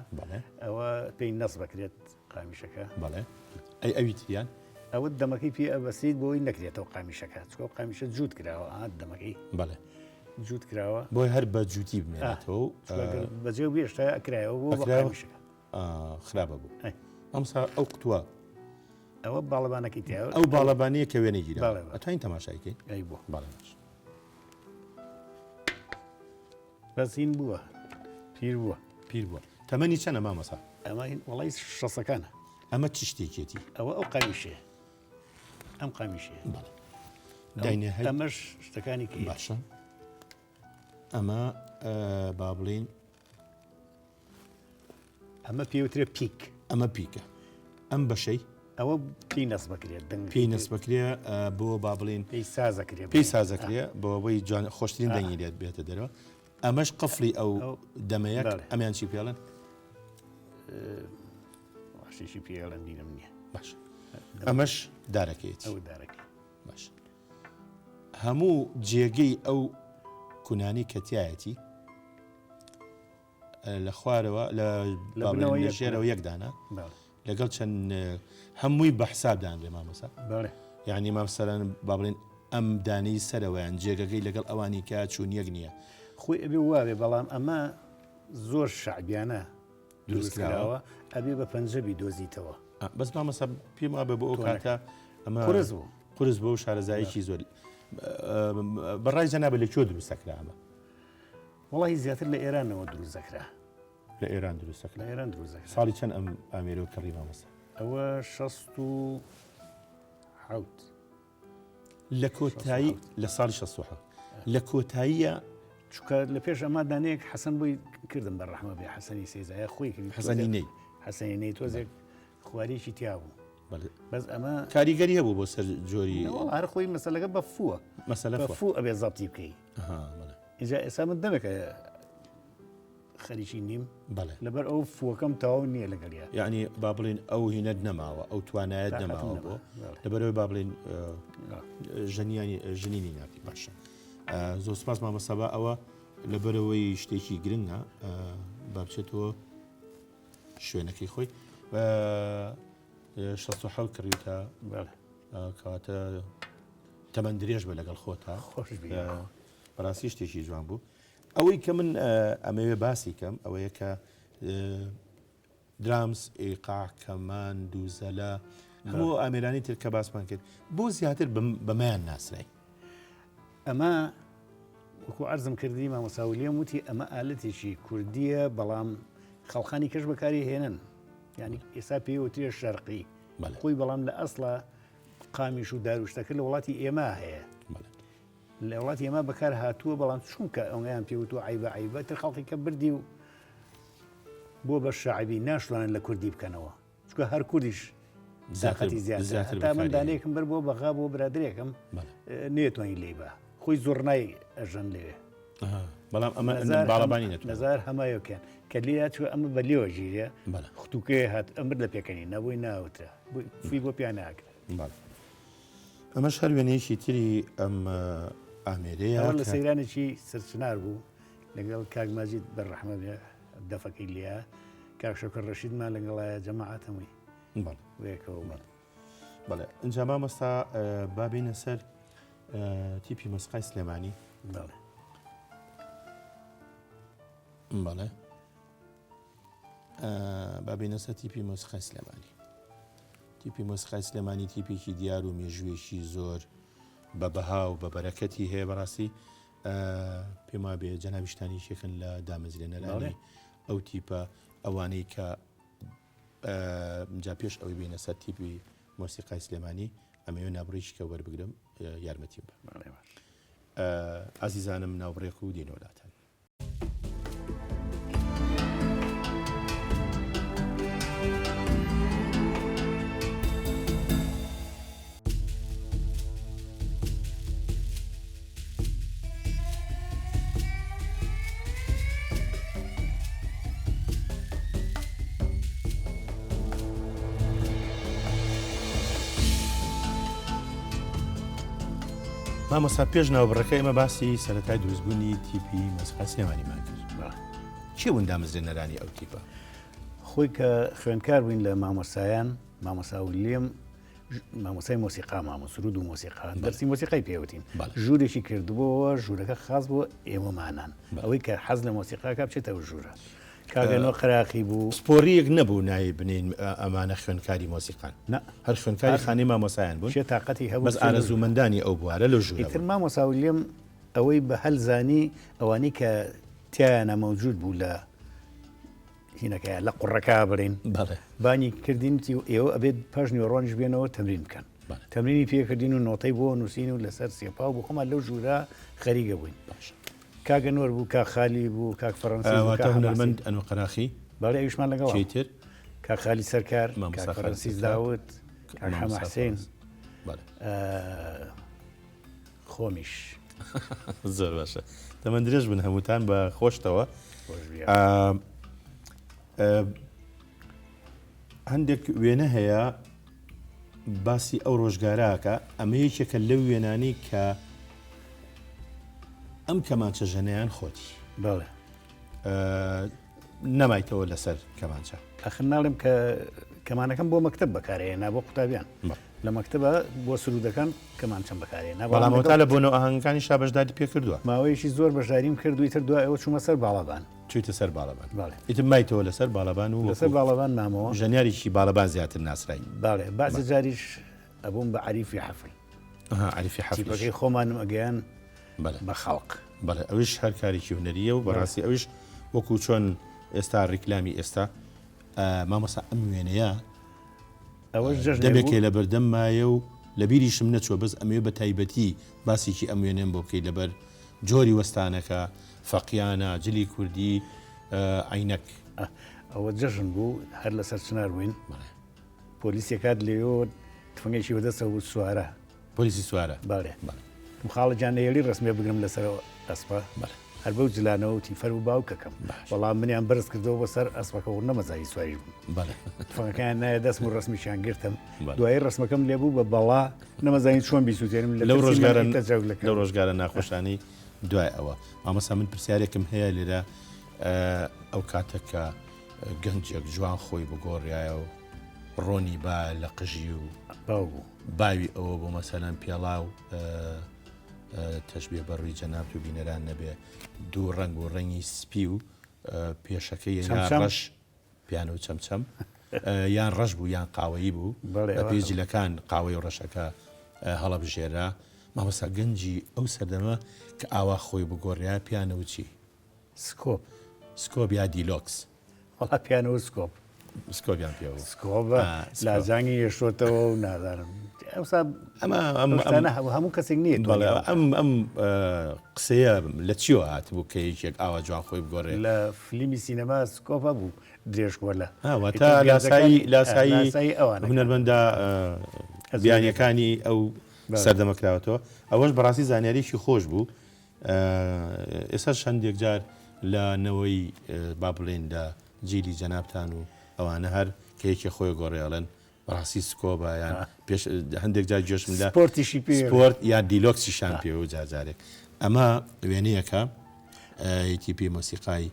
ئەوە پێی نەس بکرێت قامیشەکە بەڵێ ئەوی تریان ئەوە دەمەکەی پێ ئەبەسیت بۆی نەکرێتەوە قامیشەکە چکۆ قامیشە جووت کراوە دەمەکەی بەڵێ جووت کراوە بۆی هەر بە جووتی بمێنێتەوە بەجێ بێشتا ئەکرایەوە بۆ قامیشەکە خراپە بوو ئەمسا ئەو قوتووە ئەوە باڵەبانەکەی تیاوە ئەو باڵەبانەیە کە وێنەی گیرا ئەتوانین تەماشایکەی ئەی بۆ باڵێ باش بەسین بووە پیر بووە پیر بووە تەمەنی چەنە مامەسا ئەمە وەڵی شەسەکانە ئەمە چ شتێکێتی ئەوە ئەو قامیشەیە ئەم قامیشەیە داینە ئەمەش شتەکانی کە باشە ئەمە با بڵین ئەمە پێوترێ پیک ئەمە پیکە ئەم بەشەی ئەوە پێی نەس بکرێت دەنگ پێی نەسبکرێ بۆ با بڵین پێی سازەکرێت پێی سازەکرێ بۆ ئەوەی خۆشترین دەنگی لێت بێتە دەرەوە ئەمەش قفلی ئەو دەمەیەک ئەمیان چی پێڵێن شتێکی پێڵەن بینم نییە باش ئەمەش دارەکەیت ئەو دارەکە باش هەموو جێگەی ئەو کونانی کەتیایەتی لە خوارەوە لە ژێرەوە یەکدانا لەگەڵ چەند هەمووی بە حسابدان لێ مامەسا یعنی مامسەران با بڵێن ئەم دانەی سەرەوەیان جێگەکەی لەگەڵ ئەوانی کە چوون یەک نییە خۆی ئەبێ واوێ بەڵام ئەمە زۆر شعبیانە دروستکراوە ئەبێ بە پەنجەبی دۆزیتەوە بەس مامەسا پێم وابێ بۆ ئەو کاتە ئەمە قورس بۆ و شارەزاییکی زۆر بەڕای جەنابە لەکوێ دروستەکرا ئەمە وڵی زیاتر لە ئێرانەوە دروستەکرا لە ئێران دروستەکرا لە ئێران دروستەکرا ساڵی چەند ئەم ئامێرەوە کڕی مامەسا ئەوە 67 لە کۆتایی لە ساڵی 67 لە کۆتاییە چکە لە پێش ئەما دانەیەک حەسەن بۆی کردم بەڕەحمە بێ حەسەنی سێزایە خۆی کرد حەسەنی نەی حەسەنی نەی تۆزێک خواریشی تیا بوو بەس ئەمە کاریگەری هەبوو بۆ سەر جۆری هەر خۆی مەسەلەکە بە فووە مەسەلە بە فوو ئەبێ زەبتی بکەی اینجا ئێستا من دەمێکە خەریکی نیم لەبەر ئەو فووەکەم تەواو نییە لەگەڵیا یعنی با بڵین ئەو هینەت نەماوە ئەو توانایەت نەماوە بۆ لەبەرەوەی با بڵین ژنینی ناتی باشە زۆر سپاس مامەسەبا ئەوە لەبەرەوەی شتێکی گرنگە با بچێتەوە شوێنەکەی خۆی 16 کڕیتە کاتە تەمەند درێژ بە لەگەڵ خۆتە بەڕاستی شتێکی جوان بوو ئەوەی کە من ئەمەوێ باسی کەم ئەوەیە کە درامس ئێقاع کەمان دووزەلە هەموو ئامێرانی تر کە باسمان کرد بۆ زیاتر بەمایان ناسرای ئەمە وەکو عەرزم کردی مامۆساولیەم وتی ئەمە ئالەتێکی کوردیە بەڵام خەڵخانی کەش بەکاری هێنن ینی ئێستا پێوترێ شەرقی خۆی بەڵام لە ئەسڵە قامیش و داروشتەکە لە وڵاتی ئێمە هەیە لە وڵاتی ئێمە بەکار هاتووە بەڵام چونکە ئەویان پێوتوە عیبە عیبە تر خەڵکی کە بردی و بۆ بە شعبی ناشتوانن لە کوردی بکەنەوە چکە هەر کوردیش زاقەتی زیاتر هەتا من دانەیەکم بەر بۆ بەغا بۆ برادرێکم نێتوانی لێ بە خۆی زۆرنای ئەژەن لێوێ بەڵام ئەمە باڵەبانی نێت نەزار هەمایۆکیان کە لێ چوە ئەمە بە لێوە ژیرە خوتوکەیە هات ئەمر لە پێکەنی نەبووی ناوترە فی بۆ پیان ناکرێت ئەمەش هەر وێنەیەکی تری ئەم ئامێرەیە لە سەیرانێکی سەرچنار بوو لەگەڵ کاک ماجید بەڕەحمە بێ دەفەکەی لێە کاک شەوکەر ڕەشیدمان لەگەڵایە جەماعەت هەمووی وێکەوە بەڵێ ئەنجا مامۆستا بابینە سەر تیپی مۆسیقای سلێمانی بەڵێ بابینە سەر تیپی مۆسیقای سلێمانی تیپی مۆسیقای سلێمانی تیپێکی دیار و مێژوێکی زۆر بە بەها و بە بەرەکەتی هەیە بەڕاستی پێم وابێ جەنابیشتانی شێخن لە دامەزرێنەرانی ئەو تیپە ئەوانەی کە جا پێش ئەوەی بینە سەر تیپی مۆسیقای سلێمانی ئەمەوێ نابڕیشکە وەربگرم یارمەتیم بە ئازیزانم ناوبڕێک و دێنەوەلاتان. مامۆستا پێش ناوبڕەکە ئێمە باسی سەرەتای دروستبوونی تیپی مۆسیقا سلێمانیمان کرد. چی وەندامەزرێنەرانی ئەو تیپە؟ خۆی کە خوێندکار بووین لە مامۆستایان، مامۆستا ویلیەم مامۆستای مۆسیقا سرود و مۆسیقا دەرسی مۆسیقای پێوتین، ژوورێکی کردبووەوە، ژوورەکە خاص بووە ئێوەمانان، ئەوەی کە حەز لە مۆسیقاکە بچێتەوە ژوورە. کاگەنەوە قراقی بوو، سپۆریەک نەبوو نای بنین ئەمانە خوێندکاری مۆسیقان، هەر خوێندکاری خانەی مامۆسایان بوون، شێ تااقەتی هەبوو، بەس ئارەزوومەندانی ئەو بوارە لە ژوورە. ئیتر مامۆستا ویلیەم ئەوەی بە هەلزانی ئەوانەی کە تیانە مەوجود بوو لە هینەکە لە قوڕەکە بڕین بانی کردینتی و ئێوە ئەبێت پاش نیوەڕۆنیش بێنەوە تەمرین بکەن. تەمرینی پێکردین و نۆتەی بۆ نووسین و لەسەر سێپا بوو خۆمان لەو ژوورە خەریکە بووین. کاگە نۆر بوو، کاک خالی بوو، کاک فەڕەنسیس هونەرمەند ئەنوە قەراخی باڵێ ئەویشمان لەگەڵ چیتر کاک خالی سەرکار، کاک فەڕەنسیس داوت، کاک حەمە حوسێن، خۆمیش زۆر باشە. دەمە درێژ بن هەمووتان بە خۆشتەوە. هەندێک وێنە هەیە باسی ئەو ڕۆژگاراکە، ئەمە یەکێکە لەو وێنانی کە ئەم کەمانچە ژەنەیان خۆتی بەڵێ نەمایتەوە لەسەر کەمانچە. ئەخر ناڵێم کە کەمانەکەم بۆ مەکتب بەکارێنا بۆ قوتابیان لە مەکتبە بۆ سرودەکان کەمانچەم بەکارێنا، بەڵامەوەتا لە بۆنەوە ئاهەنگەکانی شا بەشداری پێ کردووە. ماوەیەکی زۆر بەشداریم کردووی تر دوای ئەوە چوومە سەر باڵەبان. چیتە سەر باڵەبان؟ ئیتر مایتەوە لەسەر باڵەبان و لەسەر باڵەبان مامەوە ژەنیاریی باڵەبان زیاتر ناسرای. باڵێ بازە جاریش ئەبووم بە عریفی حەفل، عریفی حەفڵەکەی خۆمانم ئەگەیان بە خەڵق. بەڵێ ئەوش هەر کارێکی هونەریە و بەڕاستی ئەوش وەکو چۆن ئێستا ڕیکلامی ئێستا مامۆستا ئەم وێنەیە دەبێکێ لە بەردەم مایە و لە بیریشم نەچوە، بەس ئەمێ بە تایبەتی باسێکی ئەم وێنێن بۆ بکەیت لەبەر جۆری وەستانەکە، فەقیانە، جلی کوردی، عینەک. ئەوە جەژن بوو هەر لەسەر چنار بووین، پۆلیسی کات لێەوە تفەنگێکی بەدەستەوە بوو سوارە، پۆلیسی سوارە. باڵێ خاڵە جانەیەلی ڕسمێ بگرم لەسەرەوە ئەسپە هەر بەو جلانەوە تیفەر و باوکەکەم، بەڵام منیان بەرز کردەوە بەسەر ئەسپەکە و نەمەزایی سواری بووم. تفەنگەکان نایە دەستم و ڕسمیشیان گرتم، دوایی ڕسمەکەم لێبوو بە بەڵا نەمەزانین چۆن بیسووتێنم لەو ڕۆژگارە ناخۆشانی. دوای ئەوە مامۆستا من پرسیارێکم هەیە لێرە، ئەو کاتێککە گەنجێک جوان خۆی بگۆڕایە و ڕۆنی با لە قژی و باوی ئەوە بۆ مەسەلەن پێڵاو تەشبیه بەڕووی جەناب و بینەران نەبێ، دوو ڕنگ و ڕەنگی سپی و پێشەکەی ڕەش پیانە و چەمچەم یان ڕەش بوو یان قاوەیی بوو، بە پێجلەکان قاوەی و ڕەشەکە هەڵە بژێرا. مامۆستا گەنجی ئەو سەردەمە کە ئاوا خۆی بگۆڕیا پیانە و چی؟ سکۆپ یا دیلۆکس؟ وەڵا پیانە و سکۆپ. سکۆپیان پێوە سکۆپە لازانگی هێشتۆتەوە و نازانم هەموو کەسێک نییە. ئەم قسەیە لە چیوە هاتبوو کە یەکێک ئاوا جوان خۆی بگۆڕێ؟ لە فیلمی سینەما سکۆپە بوو درێژکۆلە، تا لاسایی هونەرمەندە بیانیەکانی ئەو سەردەمەکراوەتەوە. ئەوەش بەڕاستی زانیاریی خۆش بوو. ئێستا هەندێک جار لە نەوەی با بڵێن لە جیلی جەنابتان و ئەوانە هەر کە یەکێ خۆی گۆڕێڵێن بەڕاستی سکۆبە یان هەندێک جار جۆشم لە سپۆرت یان دیلۆکسیشان پێوە جارجارێک. ئەمە وێنەیەکە تیپی مۆسیقای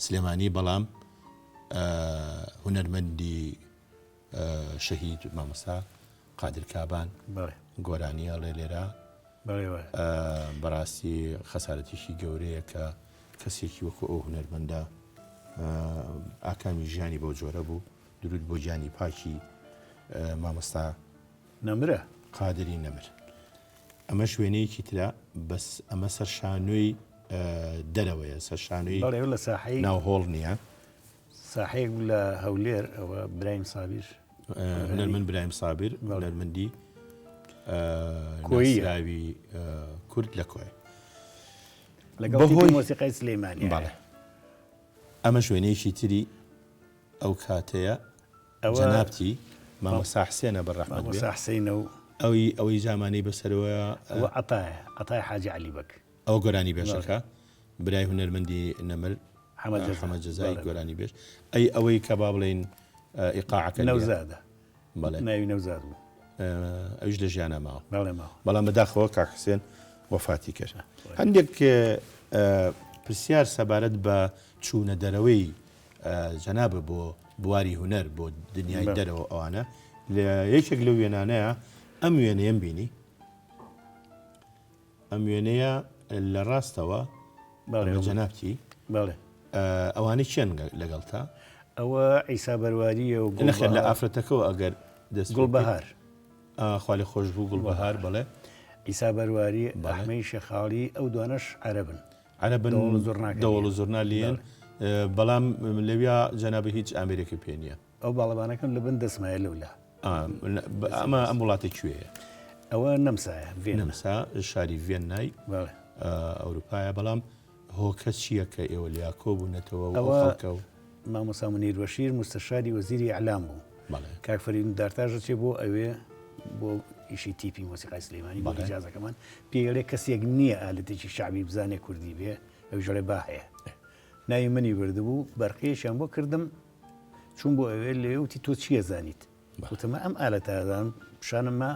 سلێمانی، بەڵام هونەرمەندی شەهید مامۆستا قادر کابان گۆرانیە لێرە بەڕاستی خەسارەتیشی گەورەیە کە کەسێکی وەکو ئەو هونەرمەندە ئاکامی ژیانی بۆ جۆرە بوو. درود بۆ گیانی پاکی مامۆستا نەمرە قادری نەمر. ئەمە شوێنەیەکی ترە، بەس ئەمە سەر شانۆی دەرەوەیە، سەر شانۆی لە ساحەی ناوهۆڵ نییە. ساحەیەک لە هەولێر ئەوە برایم سابیر، هونەرمەند برایم سابیر، هونەرمەندی کۆیراوی کورد لە کۆی. لەگەڵ تیپی مۆسیقای سلێمانی باڵێ ئەمە شوێنەیەکی تری ئەو کاتەیە جەنابتی مامۆستا حسێنە بەڕەحمەت بێ حسینە و ئەوەی جامانەی بەسەرەوە عەتای حاجی عەلی بەک ئەو گۆرانی بێژەکە برای هونەرمەندی نەمر حەمەد جەزای گۆرانی بێژ ئەوەی کە با بڵێن ئیقاعەکە نەوزادە بەڵێ ناوی نەوزاد بوو ئەوش لە ژیانە ماوە ماوە بەڵام بەداخەوە کاک حسێن وەفاتی کرد هەندێک پرسیار سەبارەت بە چوونە دەرەوەی جەنابە بۆ بواری هونەر بۆ دنیای دەرەوە ئەوانە لە یەکێک لەو وێنانەیە ئەم وێنەیەم بینی ئەم وێنەیە لە ڕاستەوە جەنابتی ئەوانەی چێن لەگەڵ تا ئەوە عیسا بەرواریە و نەخێت لە ئافرەتەکەەوە ئەگەر گوڵبەهار خالی خۆش بوو گوڵبەهار بڵێ ئیسا بەرواری ئەحمەی شێخاڵی ئەو دوانەش عەرەبن دەوڵ زۆرنا لێن بەڵام لەویا جەنابە هیچ ئامێرێکی پێ نییە ئەو باڵەبانەکەم لە بن دەسمایە لەولا ئەمە ئەم وڵاتە کوێیە ئەوە نەمسایە نەمسا شاری ڤێن نای ئەوروپایە بەڵام هۆکە چییە کە ئێوە لیاکۆ بوونەتەوە خەڵکە و مامۆستا منیر بەشیر مستەشاری وەزیری ئەعلام بوو کاک فەرید دارتاژە چێ بۆ ئەوێ بۆ ئیشی تیپی مۆسیقای سلێمانی بۆ ئیجازەکەمان پێگەڵێ کەسێک نییە ئالەتێکی شعبی بزانێ کوردی بێ ئەو ژەڵێ با هەیە ناوی منی بردبوو بەرقەیەشیان بۆ کردم چوون بۆ ئەوێ لێ وتی تۆ چییە زانیت وتمە ئەم ئالەتەدان پیشانممە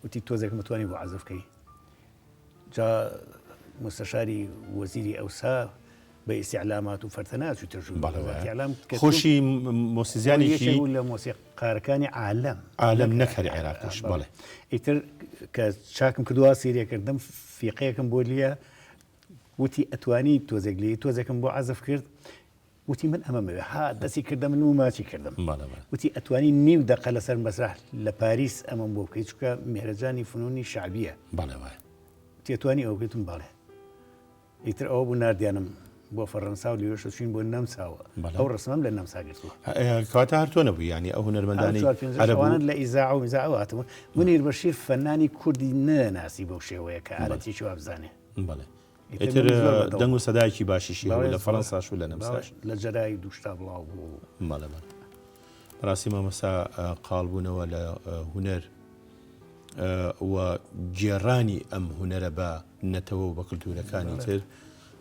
وتی تۆزێک متوانی بۆ عەزفکەی جا مستەشاری وەزیری ئەوسا بە ئیستیعلامات و فەرتەنات و ترژوو خۆشی مۆسیزیانێکی لە مۆسیقارەکانی عالەم نەکاری عێراقیش بڵێ ئیتر کە چاکم کردووە سیرێکردم فیقەیەکم بۆ لیە وتی ئەتوانی تۆزێک لی تۆزێکم بۆ عەزف کرد وتی من ئەمەمەوێ ها دەستی کردم من و ماچی کردم وتی ئەتوانی نیو دەقە لەسەر مەسرح لە پاریس ئەمەم بۆ بکەیت چکە میهرەجانی فنونی شعبیە تێتوانی ئەو بێتم باڵێ ئیتر ئەوە بوو نردیانم بۆ فەڕەنسا و لێوەش چین بۆ نەمساوە ئەو ڕسمم لە نەمسا گرتووە کاتە هەر تۆ نەبوو ینی ئەو هونەرمەندانی ئەوانن لە ئیزاع و میزاعاتەوە منیر بەشیر فەنانی کوردی نەناسی بەو شێوەیە کە ئالەتێکی وا بزانێ بڵێ ئیتر دەنگ و سەدایکی باشیشی لە فەڕەنساش و لە نەمساش لە جەرای دووشتا بڵاو بوو ماڵەمە ڕاستی مامەسا قاڵبوونەوە لە هونەر و گێڕانی ئەم هونەرە بە نەتەوە و بە کللتورەکانی تر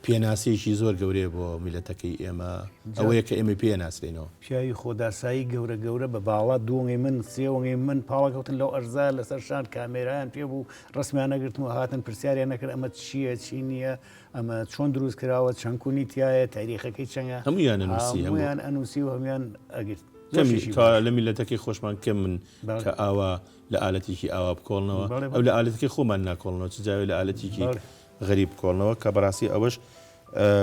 پێناسیێکی زۆر گەورەیە بۆ میلەتەکەی ئێمە ئەوەیە کە ئێمە پێناسرێنەوە پیاوی خۆداسایی گەورە گەورە بە باڵا دووەنگی من سێوەنگی من پاڵەکەوتن لەو ئەرزا لەسەر شان کامێرایان پێ بوو ڕسمیان نەگرتمەوە هاتن پرسیاریان نەکرد ئەمە چییە چی نییە ئەمە چۆن دروست کراوە چەند کوونی تایە تاریخەکەی چەنگە هەمویان ئەنووسی و هەمیان ئەگرت لە میلەتەکەی خۆشمان کەم من کە ئاوا لە ئالەتێکی ئاوا بکۆڵنەوە ئەو لە ئالەتەکەی خۆمان ناکۆڵنەوە چجاوی لە ئالەتێکی غەریب کۆڵنەوە کە بەڕاستی ئەوەش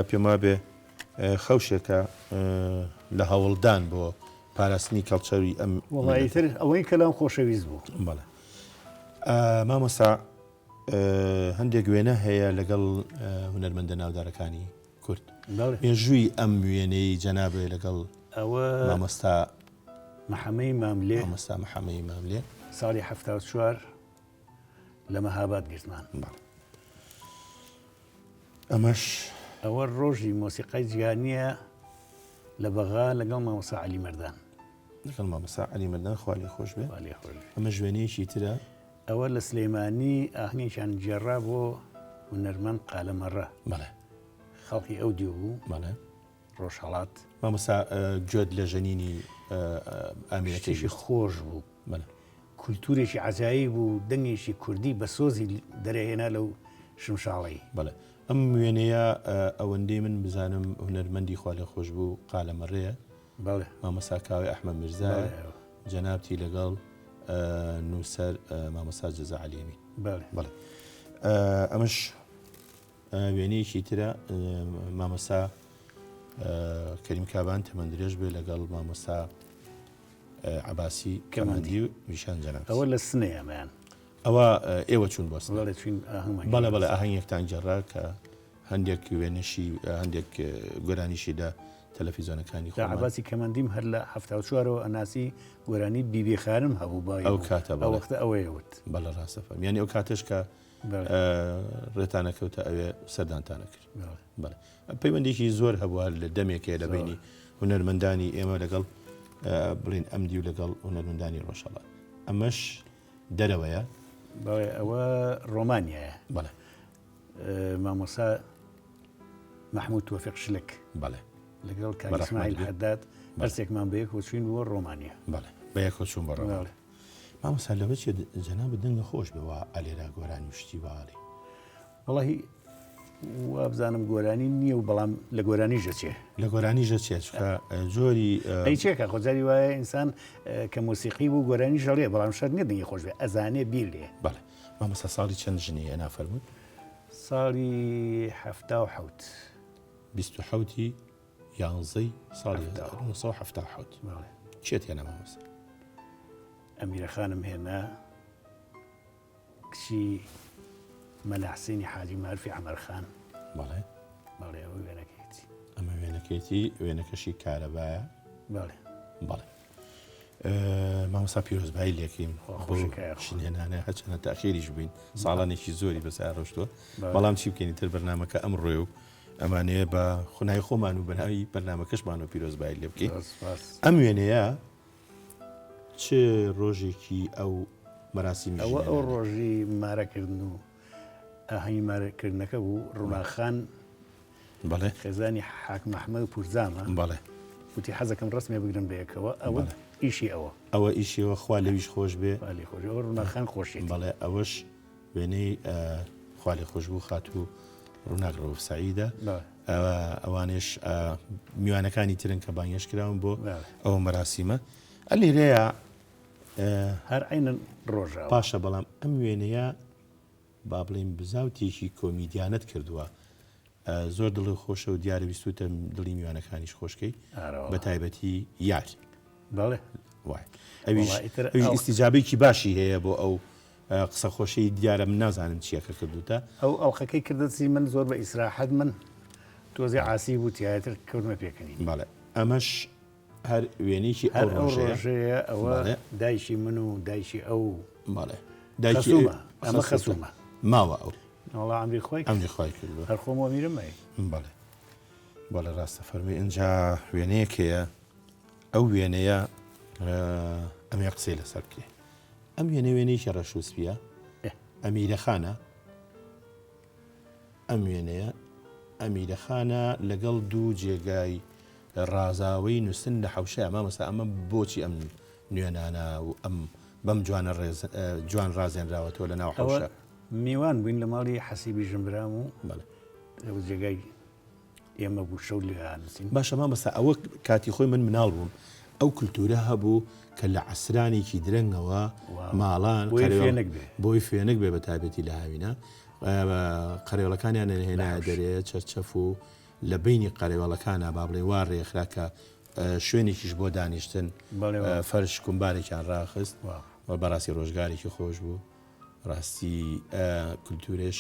پێما بێ خەوشێکە لە هەوڵدان بۆ پاراستنی کەڵچەری ئەم وڵایتر ئەوەی کەلام خۆشەویست بوو بەڵێ مامۆستا هەندێک وێنە هەیە لەگەڵ هونەرمەندە ناودارەکانی کورد مێژووی ئەم وێنەی جەنابێ لەگەڵ ئەوە مامۆستا محەمەی ماملێ مامۆستا محەمەی ماملێ ساڵی 74 لە مەهاباد گرتمان ئەمەش ئەوە ڕۆژی مۆسیقای جیهانیە لە بەغا لەگەڵ مامۆستا عەلی مەردان لەگەڵ مامۆستا عەلی مەردان خوا خۆش بێ ئەمە ژوێنەیەکی ترە ئەوە لە سلێمانی ئاهنگێکیان جێڕا بۆ هونەرمەند قالەمەڕە بەڵێ خەڵکی ئەو دیو بوو بەڵێ ڕۆژهەڵات مامۆستا گوێت لە ژەنینی ئامێرەکەیشی خۆش بوو کولتورێکی عەجایب بوو دەنگێکی کوردی بە سۆزی دەرەهێنا لەو شمشاڵی بەڵێ ئەم وێنەیە ئەوەندەی من بزانم هونەرمەندی خوا لێ خۆش بوو قالەمەڕەیە مامۆستا کاوی ئەحمەد میرزا جەنابتی لەگەڵ نووسەر مامۆستا جەزا عەلیەمی بەڵێ ئەمەش وێنەیەکی ترە مامۆستا کەریم کابان تەمەندرێژ بێ لەگەڵ مامۆستا عەباسی کەمەندی و ویشان جەنابەتی ئەوە لە سنەیەمەیان ئەوە ئێوە چوون بۆ بەڵێ بەڵێ ئاهەنگێکتان جێڕا کە هەندێک وێنەشی هەندێک گۆرانیشی دا تەلەڤیزۆنەکانی خۆ عەباسی کەمەندیم هەر لە 74ەوە ئەناسی گۆرانی بیبی خانم هەبوو با ئەو کاتە ئەو وەختە ئەوەیەوت بەڵێ ڕاستەفەرمی یعنی ئەو کاتەش کە ڕێتانە کەوتە ئەوێ سەردانتانە کرد بەڵێ پەیوەندێکی زۆر هەبووە لە دەمێکەیە لە بینی هونەرمەندانی ئێمە لەگەڵ بڵین ئەمدی و لەگەڵ هونەرمەندانی ڕۆژهەڵات ئەمەش دەرەوەیە ئەوە ڕۆمانیایە بەڵێ مامۆسا محمود توفیق شلک بەڵێ لەگەڵ کاک ئیسماعیل حەداد هەرسێکمان بەیەک چوین بۆ ڕۆمانیا بەڵێ بەیەکەوە چوون بە ڕۆمانیا مامۆستا لەوە چێ جەنابەت دەنگە خۆش بەوە ئەلێرا گۆرانی شتی باڵی وەڵاهی وابزانم گۆرانی نییە و بەڵام لە گۆرانی ژەچێ لە گۆرانی ژەچێت جۆری ئەی چێکە خۆجاری وایە ئینسان کە مۆسیقی بوو گۆرانی ژەڵێ بەڵام شەر نیە دەنگی خۆش بێ ئەزانێ بیر لێ بەڵێ مامۆستا ساڵی چەند ژنەیە نافەرمووت ساڵی حەفتا و حەوت 27 یانزەی ساڵی 1970 چێت هێنا مامۆستا ئەمیرە خانم هێنا کچی مەلەحسینی حاجی مارفی عەمەرخان بەڵێ بەڵێ ئەوە وێنەکەیەتی ئەمە وێنەکەیەتی وێنەکەشی کارەبایە بەڵێ بەڵێ مامۆستا پیرۆزبایی لێکیم شینێنانە هەچەنە تاخێریش بووین ساڵانێکی زۆری بەسەر ڕۆشتووە بەڵام چی بکەینی تر بەرنامەکە ئەمڕۆێ و ئەمانەیە بە خونای خۆمان و بەناوی بەرنامەکەشمان و پیرۆزبایی لێ بکەین ئەم وێنەیە چ ڕۆژێکی ئەو مەراسیمی ئەو ڕۆژی مارەکردن و ئاهەنگی مارەکردنەکە بوو ڕووناخان بەڵێ خێزانی حاکم ئەحمەد پورزامە بەڵێ وتی حەزەکەم ڕستمێ بگرن بەیەکەوە ئەوە ئیشی ئەوە ئیشیەوە خوا لەویش خۆش بێ خۆشەوە ڕووناخان خۆشی بەڵێ ئەوەش وێنەی خوا لێ خۆش بوو خاتوو ڕووناک ڕەوف سەعیدە ئەوانش میوانەکانی ترن کە بانگێش کراون بۆ ئەوە مەراسیمە ئەلێرەیە هەر عینە ڕۆژە پاشە بەڵام ئەم وێنەیە با بڵێن بزاوتێکی کۆمیدیانەت کردووە زۆر دڵی خۆشە و دیارە بیستوتە دڵی میوانەکانیش خۆشکەی بە تایبەتی یار بەڵێ وای ئەویش ئیسیجابێکی باشی هەیە بۆ ئەو قسە خۆشەی دیارە من نازانم چیەکە کردوتە ئەو ئەڵلقەکەی کردەچی من زۆر بە ئیسراحەت من تۆزی عاسی بوو تیاتر کەوتمە پێکەنی بەڵێ ئەمەش هەر وێنێکی ئەو ڕۆژەیە ئەوە دایشی من و دایشی ئەو بەڵێ ئەمە خەسوومە ماوە ئەو وەڵا ئەمری خۆی ئەمری خۆی کردو هەر خۆمەوە میرمەی بەڵێ بەڵێ ڕاستە فەرمی ئەجا وێنەیەکەیە ئەو وێنەیە ئەمێ قسەی لەسەر بکێ ئەم وێنە وێنەیەکی ڕەشوسپیە ئەمیرەخانە ئەم وێنەیە ئەمیرەخانە لەگەڵ دوو جێگای ڕازاوی نووسن لە حەوشەیە مامۆستا ئەمە بۆچی ئەم نوێنانە و ئەم بەم جوان ڕازێنراوەتەوە لە ناو حەوشە میوان بووین لە ماڵی حەسیبی ژمبرام و ئەو جێگای ئێمە بوو شەو لێ نووسین باشە مامۆستا ئەوە کاتی خۆی من مناڵ بووم ئەو کولتورە هەبوو کە لە عەسرانێکی درەنگەوە ماڵان بۆی فێنک بێ بە تایبەتی لە هاوینە قەرێوەڵەکانیان هێنایە دەرێ چەرچەف و لە بینی قەرێوەڵەکانە با بڵێ وا ڕێکخرا کە شوێنێکیش بۆ دانیشتن فەرش کومبارێکیان ڕاخست بەڕاستی ڕۆژگارێکی خۆش بوو ڕاستی کولتورێش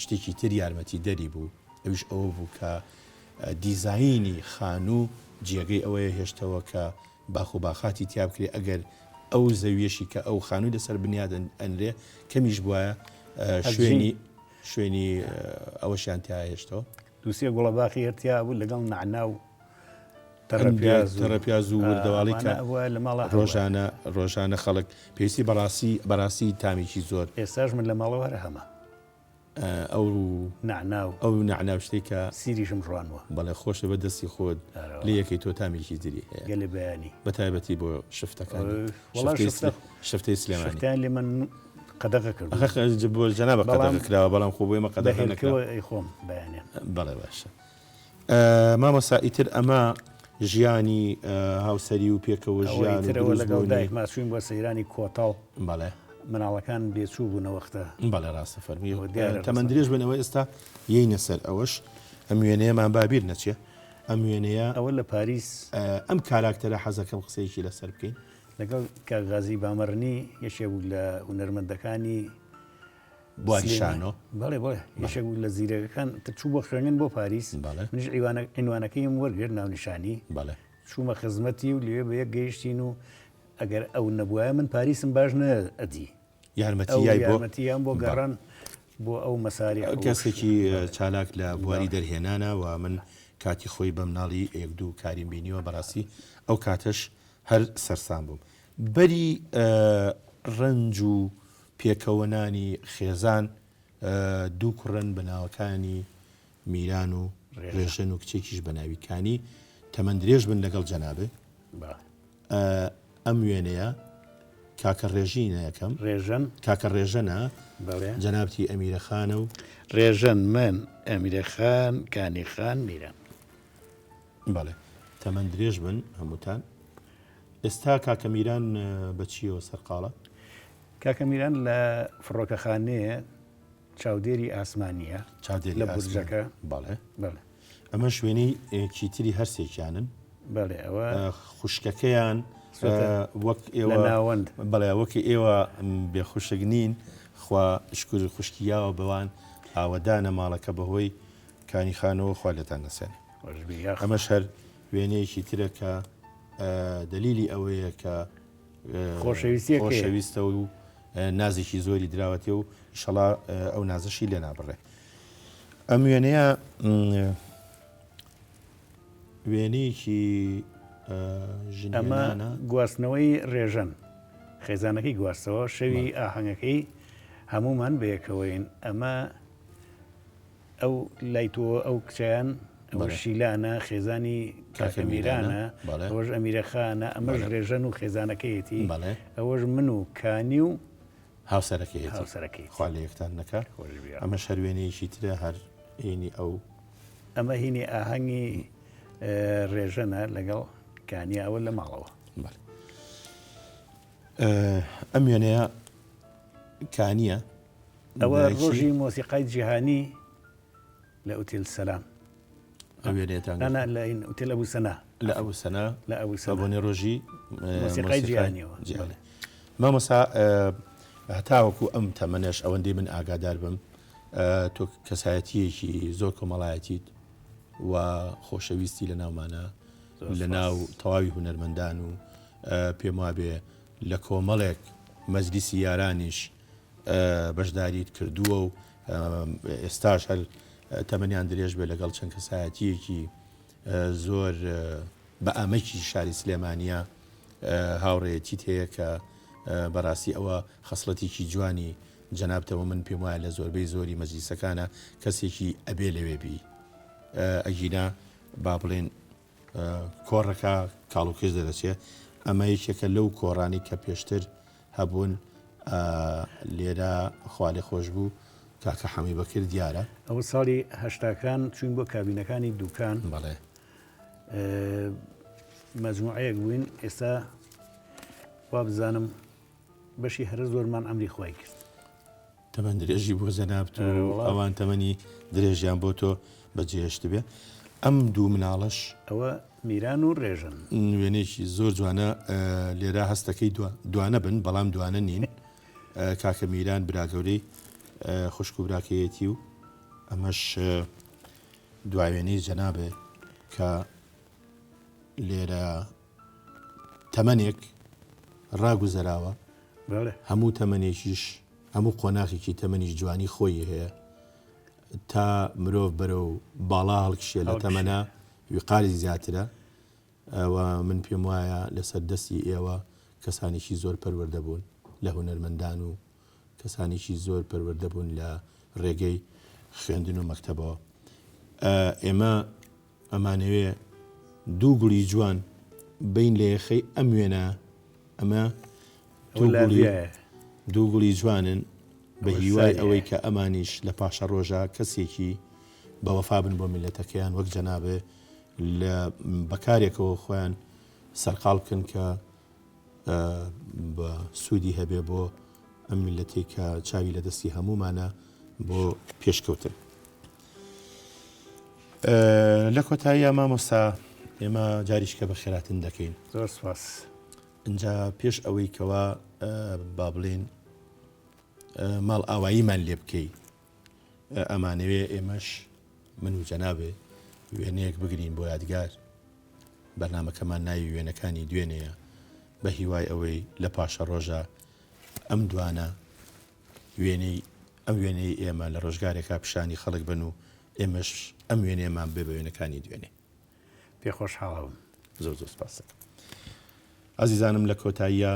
شتێکی تر یارمەتی دەری بوو ئەوش ئەوە بوو کە دیزاینی خانوو جێگەی ئەوەیە هێشتەوە کە باخ و باخاتی تیا بکرێ ئەگەر ئەو زەویەشی کە ئەو خانووی لەسەر بنیاد ئەنرێ کەمیش بووە شوێنی ئەوەشیان تیا هێشتەوە دووسێ گوڵە باخی هەرتیا بوو لەگەڵ نعناو تەڕەپیاز و وردەواڵی کە لە ماڵە ڕۆژانە خەڵک پێویستی بەڕاستی تامیکی زۆر ئێستاش من لە ماڵەوە هەرە هەمە ئەو نعناو شتێکە سیریشم ڕوانوە بەڵێ خۆشە بە دەستی خۆت لێ یەکەی تۆ تامیکی دیری هەیە گەلە بەیانی بە تایبەتی بۆ شفتەکان شفتەی سلێمانی لێ من قەدەغە کرد بۆ جەنابە قەدەغە کراوە بەڵام خۆ بۆی مە قەدەغە نەکراوە خۆم بەیانیان بەڵێ باشە مامۆستا ئیتر ئەمە ژیانی هاوسەری و پێکەوە ژیانەوە لەگەڵ دایک ماسوین بۆ سەیرانی کۆتاڵ بەڵێ مناڵەکان بێچوو بوونەوەختە بەڵێ ڕاستە فەرمی تەمەند درێژ بنەوە ئێستا یینە سەر ئەوەش ئەم وێنەیەمان بابیر نەچێ ئەم وێنەیە ئەوە لە پاریس ئەم کاراکتەرە حەزەکەم قسەیەکی لەسەر بکەین لەگەڵ کاغازی بامەڕنی یەشێک بوو لە هونەرمەندەکانی بواریشانۆ بەڵێ یەشێک بوو لە زیرەکەکان چوو بۆ خوێنگەن بۆ پاریس منیش عنوانەکەیم وەرگرت ناونیشانی چوومە خزمەتی و لێ بە یەک گەیشتین و ئەگەر ئەو نەبووایە من پاریسم باش نەئەدی یارمەتیان بۆ گەڕان بۆ ئەو مەساری کەسێکی چالاک لە بواری دەرهێنانە و من کاتی خۆی بە مناڵی یەک دوو کاریم بینیوە بەڕاستی ئەو کاتەش هەر سەرسان بووم بەری ڕنج و پێکەوەنانی خێزان دوو کوڕن بەناوەکانی میران و ڕێژەن و کچێکیش بەناویکانی تەمەند درێژ بن لەگەڵ جەنابێ ئەم وێنەیە کاکە ڕێژینە یەکەم ڕێژەن کاکە ڕێژەنە جەنابتی ئەمیرە خانە و ڕێژەن من ئەمیرە خان کانی خان میران بەڵێ تەمەند درێژ بن هەمووتان ئێستا کاکە میران بەچیەوە سەرقاڵە کاکە میران لە فڕۆکەخانەیە چاودێری ئاسمانیە لە بورجەکە بەڵێ بەڵێ ئەمە شوێنەی چیتری هەرسێکیانن بەڵێ ئەوە خوشکەکەیان وەک لە ناوەند بەڵێ وەکی ئێوە بێخوشک نین خوا شکوری خوشکیاوە بەوان ئاوەدانە ماڵەکە بەهۆی کانی خانەوە خوا لێتان نەسێنێ ئەمەش هەر وێنەیەکی ترە کە دلیلی ئەوەیە کە خۆشەویستە و نازێکی زۆری دراوەتێ و ئیشەڵا ئەو نازەشی لێ نابڕێ ئەم وێنەیە وێنەیەکی ئەمە گواستنەوەی ڕێژەن خێزانەکەی گواستەوە شەوی ئاهەنگەکەی هەمومان بەیەکەوەین ئەمە ئەو لایتۆ ئەو کچیان ئەوە شیلانە خێزانی کاکە میرانە ئەوەش ئەمیرە خانە ئەمەش ڕێژەن و خێزانەکەیەتی ئەوەش من و کانی و هاوسەرەکەی خوا لە یەکتان نەکە ئەمە شەروێنەیەکی ترە هەر هینی ئەو ئەمە هینی ئاهەنگی ڕێژەنە لەگەڵ کانیاوە لە ماڵەوە ئەم وێنەیە کانیە ئەوە ڕۆژی مۆسیقای جیهانی لە ئوتێل سەلام لە ئوتێل ئەبوو سەنا لە ئەبوو سەنا بۆنێ ڕۆژی مۆسیقای جیهانیەوە مامۆستا هەتاوەکو ئەم تەمەنەش ئەوەندەی من ئاگادار بم تۆ کەسایەتیەکی زۆر کۆمەڵایەتیت و خۆشەویستی لە ناومانە لە ناو تەواوی هونەرمەندان و پێم وابێ لە کۆمەڵێک مەجلیسی یارانیش بەشداریت کردووە و ئێستاش هەر تەمەنیان درێژ بێ لەگەڵ چەند کەسایەتیەکی زۆر بە ئامەکی شاری سلێمانیە هاوڕێیەتیت هەیە کە بەڕاستی ئەوە خەسڵەتێکی جوانی جەنابتەوە من پێم وایە لە زۆربەی زۆری مەجلیسەکانە کەسێکی ئەبێ لەوێبی ئەگینا با بڵێن کۆڕەکە کاڵوکێش دەدەچێت ئەمە یەکێکە لەو کۆڕانی کە پێشتر هەبوون لێرە خوا لێ خۆش بوو کاکە حەمی بەکرد دیارە ئەو ساڵی هەشتاکان چوین بۆ کابینەکانی دوکان بەڵێ مەجموعەیەک بووین ئێستا وا بزانم بەشی هەرە زۆرمان ئەمری خۆی کرد تەمەند درێژی بۆ جەنابت و ئەوان تەمەنی درێژیان بۆ تۆ بەجێهێشت بێ ئەم دوو مناڵەش ئەوە میران و ڕێژن وێنێکی زۆر جوانە لێرە هەستەکەی دوانە بن بەڵام دوانە نین کاکە میران براگەورەی خوشک و براکەیەتی و ئەمەش دواوێنەی جەنابێ کە لێرە تەمەنێک ڕاگوزەراوە هەموو تەمەنێکیش هەموو قۆناغێکی تەمەنیش جوانی خۆی هەیە تا مرۆڤ بەرە و باڵا هەڵکشێ لە تەمەنە ویقاری زیاترە ئەوە من پێم وایە لەسەر دەستی ئێوە کەسانێکی زۆر پەروەردە بوون لە هونەرمەندان و کەسانێکی زۆر پەروەردە بوون لە ڕێگەی خوێندن و مەکتەبەوە ئێمە ئەمانەوێ دوو گوڵی جوان بین لە یەخەی ئەم وێنە ئەمە دوو گوڵی جوانن بە هیوای ئەوەی کە ئەمانیش لە پاشە ڕۆژە کەسێکی بەوەفا بن بۆ میلەتەکەیان وەک جەنابێ لە بەکارێکەوە خۆیان سەرقاڵ بکەن کە بە سوودی هەبێ بۆ ئەم میلەتێک کە چاوی لە دەستی هەمومانە بۆ پێشکەوتن. لە کۆتاییە مامۆستا ئێمە جاریشکە بە خێراتن دەکەین. زۆر سپاس. اینجا پێش ئەوەی کەوا با بڵێن ماڵ ئاواییمان لێ بکەی ئەمانەوێ ئێمەش من و جەنابێ وێنەیەک بگرین بۆ یادگار بەرنامەکەمان ناوی وێنەکانی دوێنەیە بە هیوای ئەوەی لە پاشە ڕۆژە ئەم دوانە ئەم وێنەی ئێمە لە ڕۆژگارێکا پیشانی خەڵک بن و ئێمەش ئەم وێنێمان بێ بە وێنەکانی دوێنێ. پێ خۆشحاڵم. زۆر سپاس. ئازیزانم لە کۆتاییە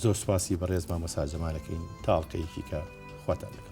زۆر سپاسی بەڕێز مامۆستا جەمالەکەین تاڵقەیەکی کە خواتان لەگەڵ.